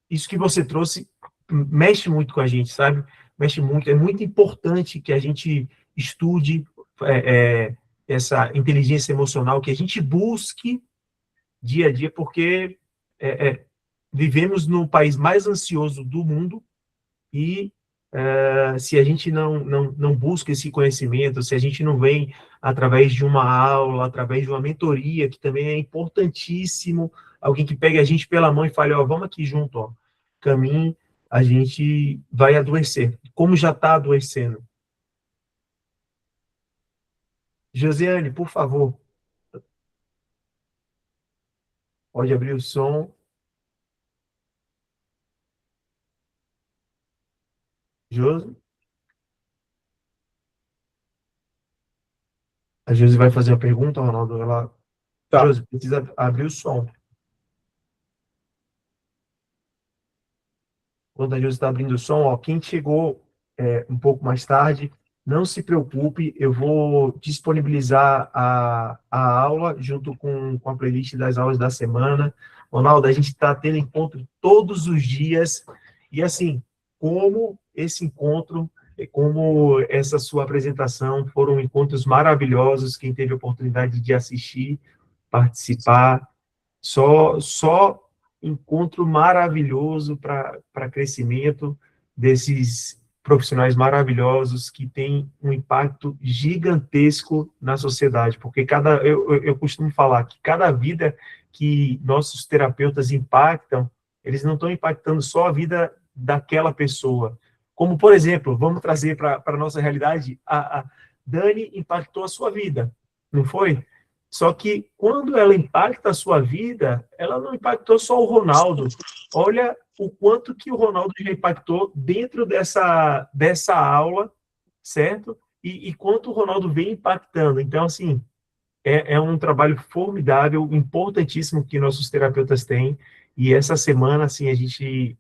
Speaker 1: Isso que você trouxe mexe muito com a gente, sabe? Mexe muito. É muito importante que a gente estude essa inteligência emocional, que a gente busque dia a dia, porque vivemos no país mais ansioso do mundo e se a gente não busca esse conhecimento, se a gente não vem através de uma aula, através de uma mentoria, que também é importantíssimo, alguém que pegue a gente pela mão e fale, vamos aqui junto, caminhe, a gente vai adoecer, como já está adoecendo. Josiane, por favor, pode abrir o som. Josi? A Josi vai fazer a pergunta, Ronaldo.
Speaker 2: Tá.
Speaker 1: Josi, precisa abrir o som. Quando a Josi está abrindo o som, quem chegou um pouco mais tarde, não se preocupe, eu vou disponibilizar a aula junto com a playlist das aulas da semana. Ronaldo, a gente está tendo encontro todos os dias, e assim, como esse encontro, como essa sua apresentação, foram encontros maravilhosos, quem teve a oportunidade de assistir, participar, só encontro maravilhoso para crescimento desses profissionais maravilhosos que têm um impacto gigantesco na sociedade, porque eu costumo falar que cada vida que nossos terapeutas impactam, eles não estão impactando só a vida daquela pessoa. Como, por exemplo, vamos trazer para a nossa realidade, a Dani impactou a sua vida, não foi? Só que quando ela impacta a sua vida, ela não impactou só o Ronaldo. Olha o quanto que o Ronaldo já impactou dentro dessa aula, certo? E quanto o Ronaldo vem impactando. Então, assim, é um trabalho formidável, importantíssimo que nossos terapeutas têm. E essa semana, assim, a gente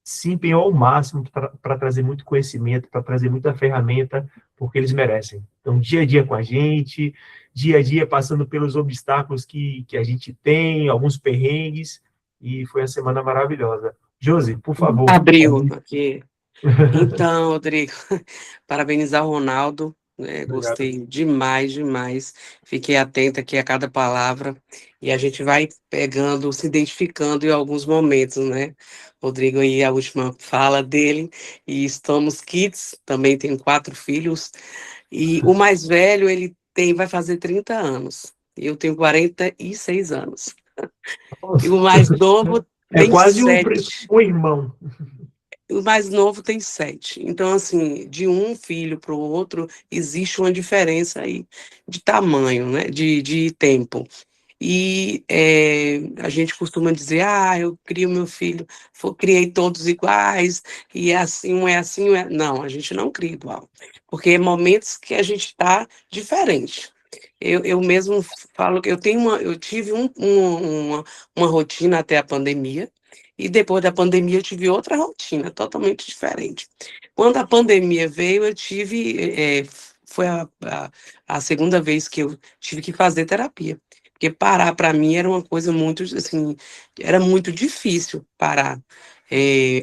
Speaker 1: se empenhou ao máximo para trazer muito conhecimento, para trazer muita ferramenta, porque eles merecem. Então, dia a dia com a gente, dia a dia passando pelos obstáculos que a gente tem, alguns perrengues, e foi uma semana maravilhosa. Josi, por favor.
Speaker 5: Abriu aqui. Então, Rodrigo, parabenizar o Ronaldo, né?
Speaker 1: Obrigado.
Speaker 5: Gostei demais, demais. Fiquei atenta aqui a cada palavra e a gente vai pegando, se identificando em alguns momentos, né? Rodrigo aí, a última fala dele, e estamos kids, também tenho 4 filhos, e o mais velho, vai fazer 30 anos, e eu tenho 46 anos. E o mais novo
Speaker 1: É
Speaker 5: tem
Speaker 1: quase um
Speaker 5: 7.
Speaker 1: irmão.
Speaker 5: O mais novo tem 7. Então, assim, de um filho para o outro, existe uma diferença aí de tamanho, né? De tempo. E a gente costuma dizer, eu crio meu filho, criei todos iguais, e é assim, um é assim, um é... Não, a gente não cria igual. Porque é momentos que a gente está diferente. Eu mesmo falo que eu tive uma rotina até a pandemia, e depois da pandemia eu tive outra rotina, totalmente diferente. Quando a pandemia veio, eu tive, foi a segunda vez que eu tive que fazer terapia, porque parar para mim era uma coisa muito, assim, era muito difícil parar.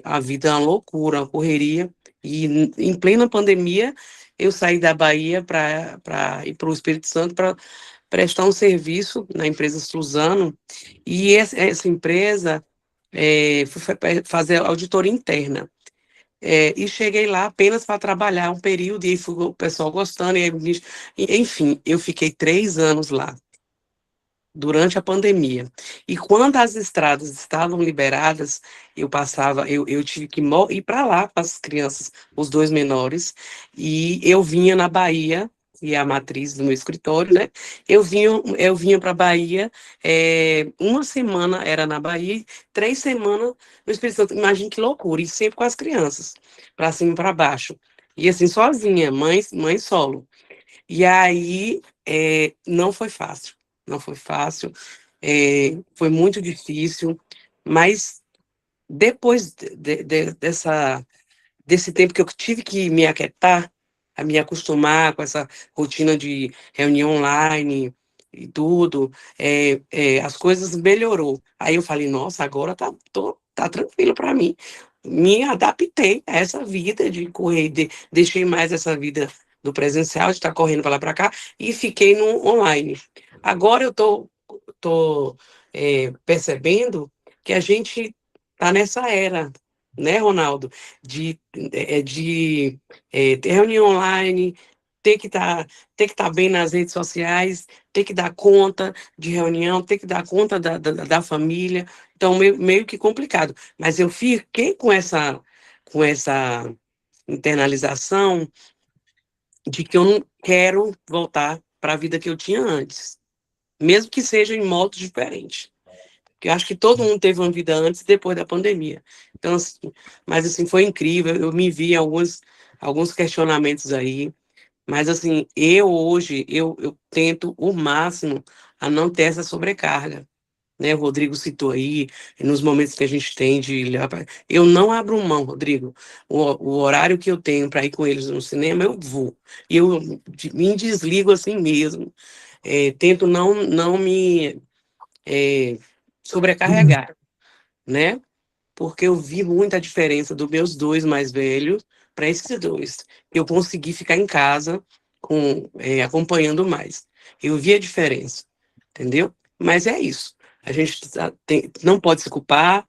Speaker 5: A vida é uma loucura, uma correria, e em plena pandemia eu saí da Bahia para ir para o Espírito Santo para prestar um serviço na empresa Suzano, e essa empresa fui fazer auditoria interna. E cheguei lá apenas para trabalhar um período, e aí fui o pessoal gostando, enfim, eu fiquei 3 anos lá, durante a pandemia. E quando as estradas estavam liberadas, eu tive que ir para lá com as crianças, os 2 menores, e eu vinha na Bahia, e é a matriz do meu escritório, né? Eu vinha para a Bahia, uma semana era na Bahia, 3 semanas no Espírito Santo. Imagina que loucura, e sempre com as crianças, para cima e para baixo. E assim, sozinha, mãe solo. E aí, não foi fácil, não foi fácil, foi muito difícil, mas depois desse tempo que eu tive que me aquietar, a me acostumar com essa rotina de reunião online e tudo, as coisas melhorou. Aí eu falei, nossa, agora tá tranquilo para mim. Me adaptei a essa vida de correr, deixei mais essa vida do presencial, de estar correndo para lá para cá, e fiquei no online. Agora eu tô percebendo que a gente está nessa era, né, Ronaldo? De ter reunião online, ter que estar bem nas redes sociais, ter que dar conta de reunião, ter que dar conta da família. Então, meio que complicado. Mas eu fiquei com essa internalização de que eu não quero voltar para a vida que eu tinha antes, mesmo que seja em modos diferentes. Porque eu acho que todo mundo teve uma vida antes e depois da pandemia. Então, assim, mas assim, foi incrível. Eu me vi em alguns questionamentos aí. Mas assim, hoje, eu tento o máximo a não ter essa sobrecarga. Né? O Rodrigo citou aí, nos momentos que a gente tem de levar eu não abro mão, Rodrigo. O horário que eu tenho para ir com eles no cinema, eu vou. E eu me desligo assim mesmo. Tento não me sobrecarregar, né? Porque eu vi muita diferença dos meus 2 mais velhos para esses 2. Eu consegui ficar em casa acompanhando mais. Eu vi a diferença, entendeu? Mas é isso. A gente não pode se culpar,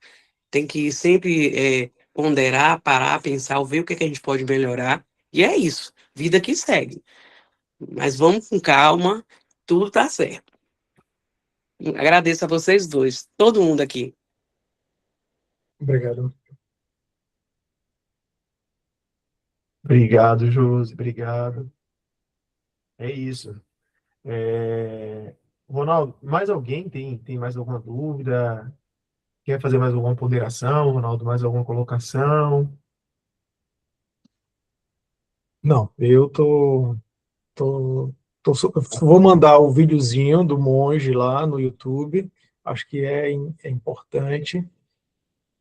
Speaker 5: tem que sempre ponderar, parar, pensar, ver o que a gente pode melhorar. E é isso. Vida que segue. Mas vamos com calma, tudo tá certo. Agradeço a vocês dois, todo mundo aqui.
Speaker 2: Obrigado.
Speaker 1: Obrigado, Josi, obrigado. É isso. Ronaldo, mais alguém tem mais alguma dúvida? Quer fazer mais alguma ponderação, Ronaldo? Mais alguma colocação?
Speaker 2: Não, vou mandar o videozinho do monge lá no YouTube. Acho que é importante.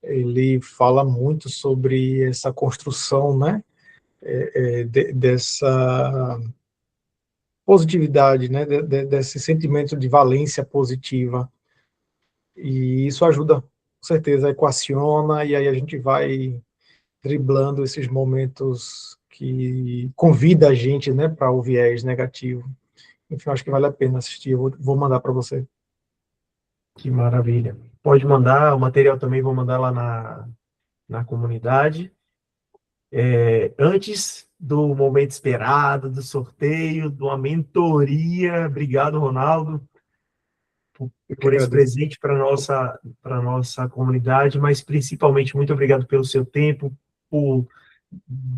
Speaker 2: ele fala muito sobre essa construção, né, dessa positividade, né, desse sentimento de valência positiva, e isso ajuda, com certeza, equaciona, e aí a gente vai driblando esses momentos que convida a gente, né, para o viés negativo. Enfim, acho que vale a pena assistir, eu vou mandar para você.
Speaker 1: Que maravilha. Pode mandar, o material também vou mandar lá na comunidade. Antes do momento esperado, do sorteio, de uma mentoria. Obrigado, Ronaldo,
Speaker 2: Eu que
Speaker 1: por esse
Speaker 2: agradeço.
Speaker 1: presente para nossa comunidade, mas principalmente muito obrigado pelo seu tempo, por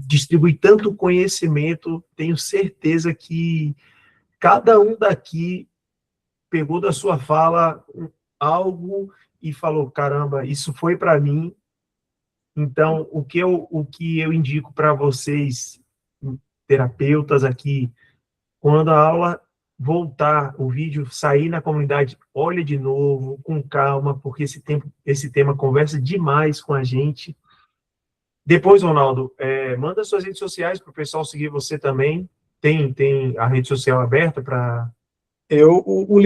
Speaker 1: distribuir tanto conhecimento. Tenho certeza que cada um daqui pegou da sua fala algo e falou: caramba, isso foi para mim. Então, o que eu indico para vocês, terapeutas aqui, quando a aula voltar, o vídeo sair na comunidade, olhe de novo, com calma, porque esse tema conversa demais com a gente. Depois, Ronaldo, manda suas redes sociais para o pessoal seguir você também. Tem a rede social aberta para...
Speaker 2: O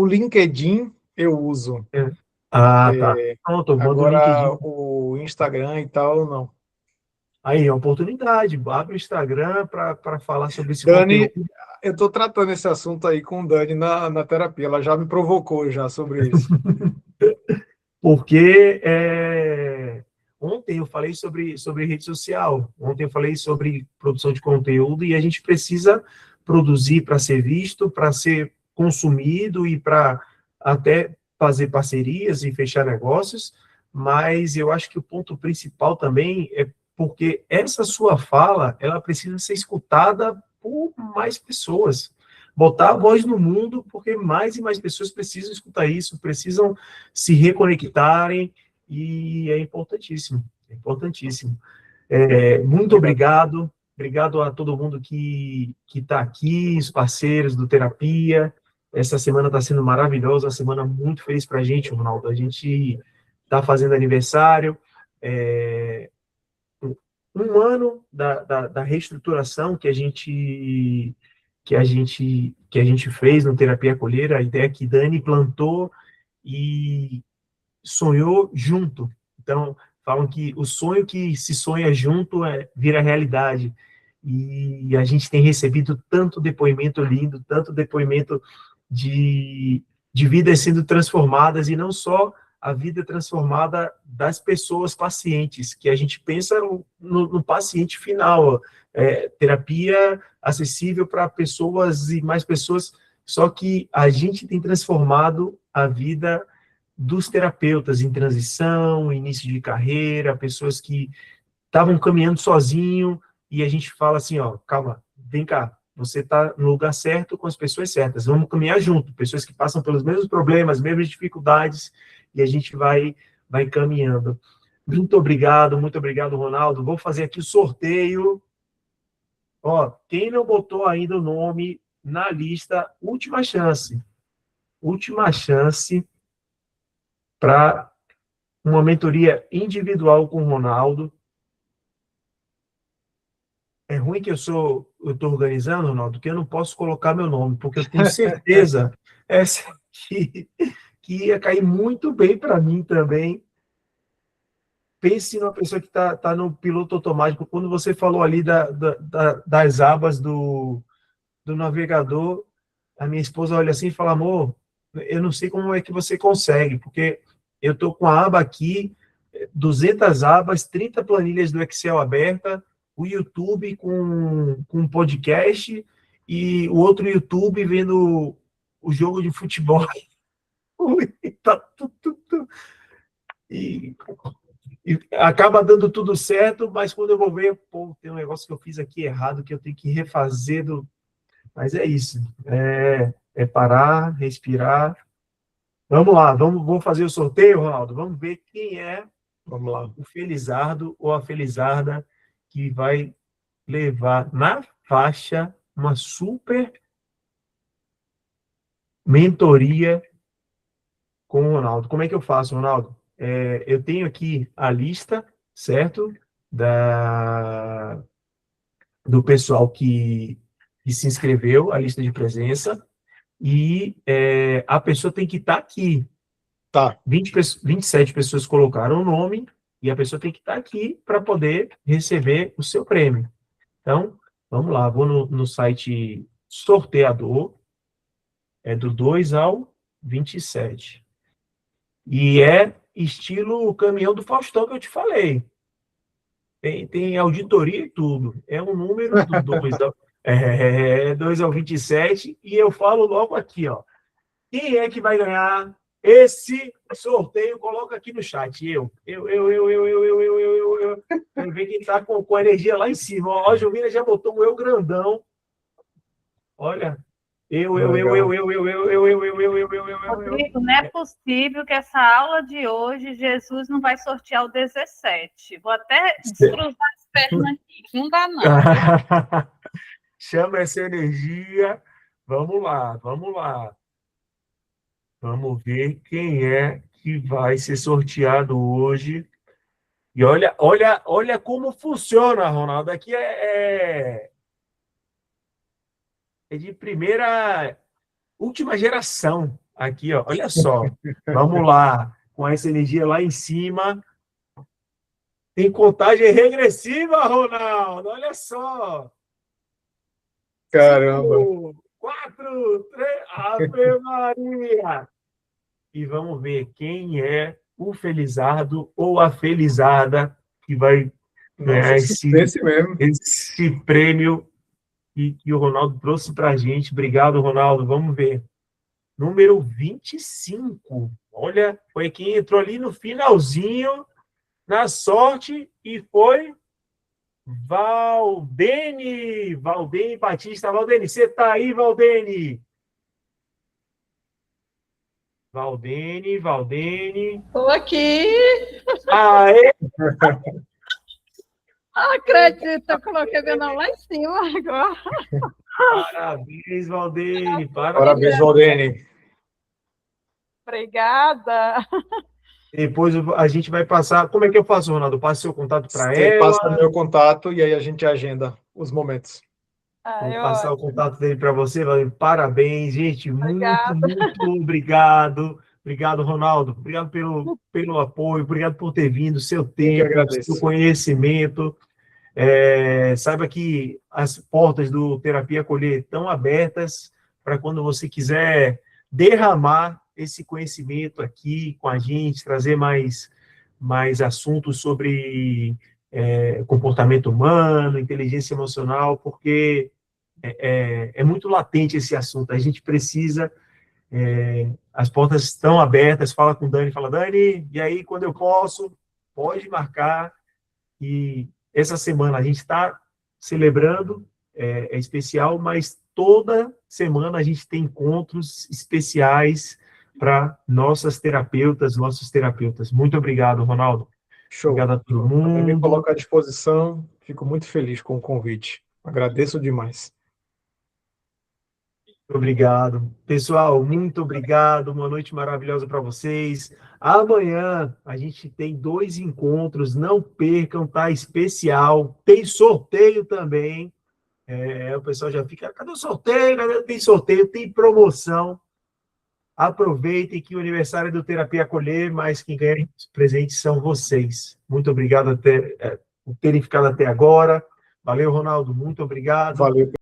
Speaker 2: LinkedIn eu uso.
Speaker 1: Ah, tá. Pronto, manda o
Speaker 2: Agora,
Speaker 1: LinkedIn.
Speaker 2: o Instagram e tal, não.
Speaker 1: Aí, é uma oportunidade. Abre o Instagram para falar sobre esse
Speaker 2: Dani,
Speaker 1: conteúdo.
Speaker 2: eu estou tratando esse assunto aí com Dani na terapia, ela já me provocou já sobre isso.
Speaker 1: Porque ontem eu falei sobre rede social, ontem eu falei sobre produção de conteúdo, e a gente precisa produzir para ser visto, para ser consumido e para até fazer parcerias e fechar negócios, mas eu acho que o ponto principal também é porque essa sua fala, ela precisa ser escutada por mais pessoas. Botar a voz no mundo, porque mais e mais pessoas precisam escutar isso, precisam se reconectarem, e é importantíssimo, é importantíssimo. Muito obrigado, obrigado a todo mundo que está aqui, os parceiros do Terapia. Essa semana está sendo maravilhosa, uma semana muito feliz para a gente, Ronaldo. A gente está fazendo aniversário, um ano da reestruturação que a gente fez no Terapia Colheira, a ideia que Dani plantou e sonhou junto. Então, falam que o sonho que se sonha junto vira realidade. E a gente tem recebido tanto depoimento lindo, tanto depoimento de, de vidas sendo transformadas, e não só a vida transformada das pessoas pacientes, que a gente pensa no paciente final, terapia acessível para pessoas e mais pessoas, só que a gente tem transformado a vida dos terapeutas em transição, início de carreira, pessoas que estavam caminhando sozinho, e a gente fala assim, ó, calma, vem cá, você está no lugar certo com as pessoas certas, vamos caminhar junto, pessoas que passam pelos mesmos problemas, mesmas dificuldades, e a gente vai caminhando. Muito obrigado, Ronaldo. Vou fazer aqui o sorteio. Ó, quem não botou ainda o nome na lista, última chance para uma mentoria individual com o Ronaldo. É ruim que eu estou organizando, Ronaldo, que eu não posso colocar meu nome, porque eu tenho certeza essa que ia cair muito bem para mim também. Pense numa pessoa que tá no piloto automático. Quando você falou ali das abas do navegador, a minha esposa olha assim e fala: amor, eu não sei como é que você consegue, porque eu estou com a aba aqui, 200 abas, 30 planilhas do Excel aberta, o YouTube com podcast, e o outro YouTube vendo o jogo de futebol. Tá tudo, e, e acaba dando tudo certo, mas quando eu vou ver, pô, tem um negócio que eu fiz aqui errado, que eu tenho que refazer. Mas é isso. É parar, respirar. Vamos lá, vamos fazer o sorteio, Ronaldo. Vamos ver quem é
Speaker 2: Vamos lá.
Speaker 1: o felizardo ou a felizarda que vai levar na faixa uma super mentoria com o Ronaldo. Como é que eu faço, Ronaldo? eu tenho aqui a lista, certo? Do pessoal que se inscreveu, a lista de presença, e a pessoa tem que estar aqui.
Speaker 2: Tá.
Speaker 1: 27 pessoas colocaram o nome, e a pessoa tem que estar aqui para poder receber o seu prêmio. Então, vamos lá, vou no site sorteador, é do 2 ao 27. E é estilo o caminhão do Faustão que eu te falei. Tem auditoria e tudo. É um número do 2 ao 27, e eu falo logo aqui, ó. Quem é que vai ganhar esse sorteio? Coloca aqui no chat. Eu. Quero ver quem tá com a energia lá em cima. Ó, a Jovina já botou um eu grandão. Olha.
Speaker 6: Rodrigo, não é possível que essa aula de hoje Jesus não vai sortear o 17. Vou até descruzar as pernas aqui. Não dá, não.
Speaker 1: Chama essa energia. Vamos lá. Vamos ver quem é que vai ser sorteado hoje. E olha como funciona, Ronaldo. Aqui é de última geração. Aqui, ó. Olha só. Vamos lá. Com essa energia lá em cima. Tem contagem regressiva, Ronaldo. Olha só.
Speaker 2: Caramba.
Speaker 1: 5, 4, 3. Ave Maria. E vamos ver quem é o felizardo ou a felizarda que vai ganhar esse prêmio que o Ronaldo trouxe para a gente. Obrigado, Ronaldo. Vamos ver. Número 25. Olha, foi quem entrou ali no finalzinho, na sorte, e foi Valdene Batista. Valdene, você está aí, Valdene? Valdene.
Speaker 7: Estou aqui.
Speaker 1: Aê!
Speaker 7: Acredito, eu coloquei meu nome lá em cima agora.
Speaker 1: Parabéns, Valdene.
Speaker 2: Parabéns, Valdene.
Speaker 7: Obrigada.
Speaker 1: Depois a gente vai passar. Como é que eu faço, Ronaldo? Eu passo seu contato para ela.
Speaker 2: Você passa meu contato e aí a gente agenda os momentos.
Speaker 1: Vou passar o contato dele para você. Parabéns, gente.
Speaker 7: Obrigada.
Speaker 1: Muito obrigado. Obrigado, Ronaldo. Obrigado pelo apoio. Obrigado por ter vindo, seu tempo, seu conhecimento. Saiba que as portas do Terapia Acolher estão abertas para quando você quiser derramar esse conhecimento aqui com a gente, trazer mais assuntos sobre comportamento humano, inteligência emocional, porque é muito latente esse assunto. A gente precisa... as portas estão abertas. Fala com o Dani, fala, Dani, e aí, quando eu posso, pode marcar. E essa semana a gente está celebrando, é especial, mas toda semana a gente tem encontros especiais para nossos terapeutas. Muito obrigado, Ronaldo.
Speaker 2: Show.
Speaker 1: Obrigado a todo mundo.
Speaker 2: Eu me coloco à disposição. Fico muito feliz com o convite. Agradeço demais.
Speaker 1: Obrigado. Pessoal, muito obrigado. Uma noite maravilhosa para vocês. Amanhã a gente tem 2 encontros. Não percam, tá especial. Tem sorteio também. O pessoal já fica, cadê o sorteio? Tem sorteio, tem promoção. Aproveitem que o aniversário é do Terapia Acolher, mas quem ganha os presentes são vocês. Muito obrigado por terem ficado até agora. Valeu, Ronaldo. Muito obrigado.
Speaker 2: Valeu.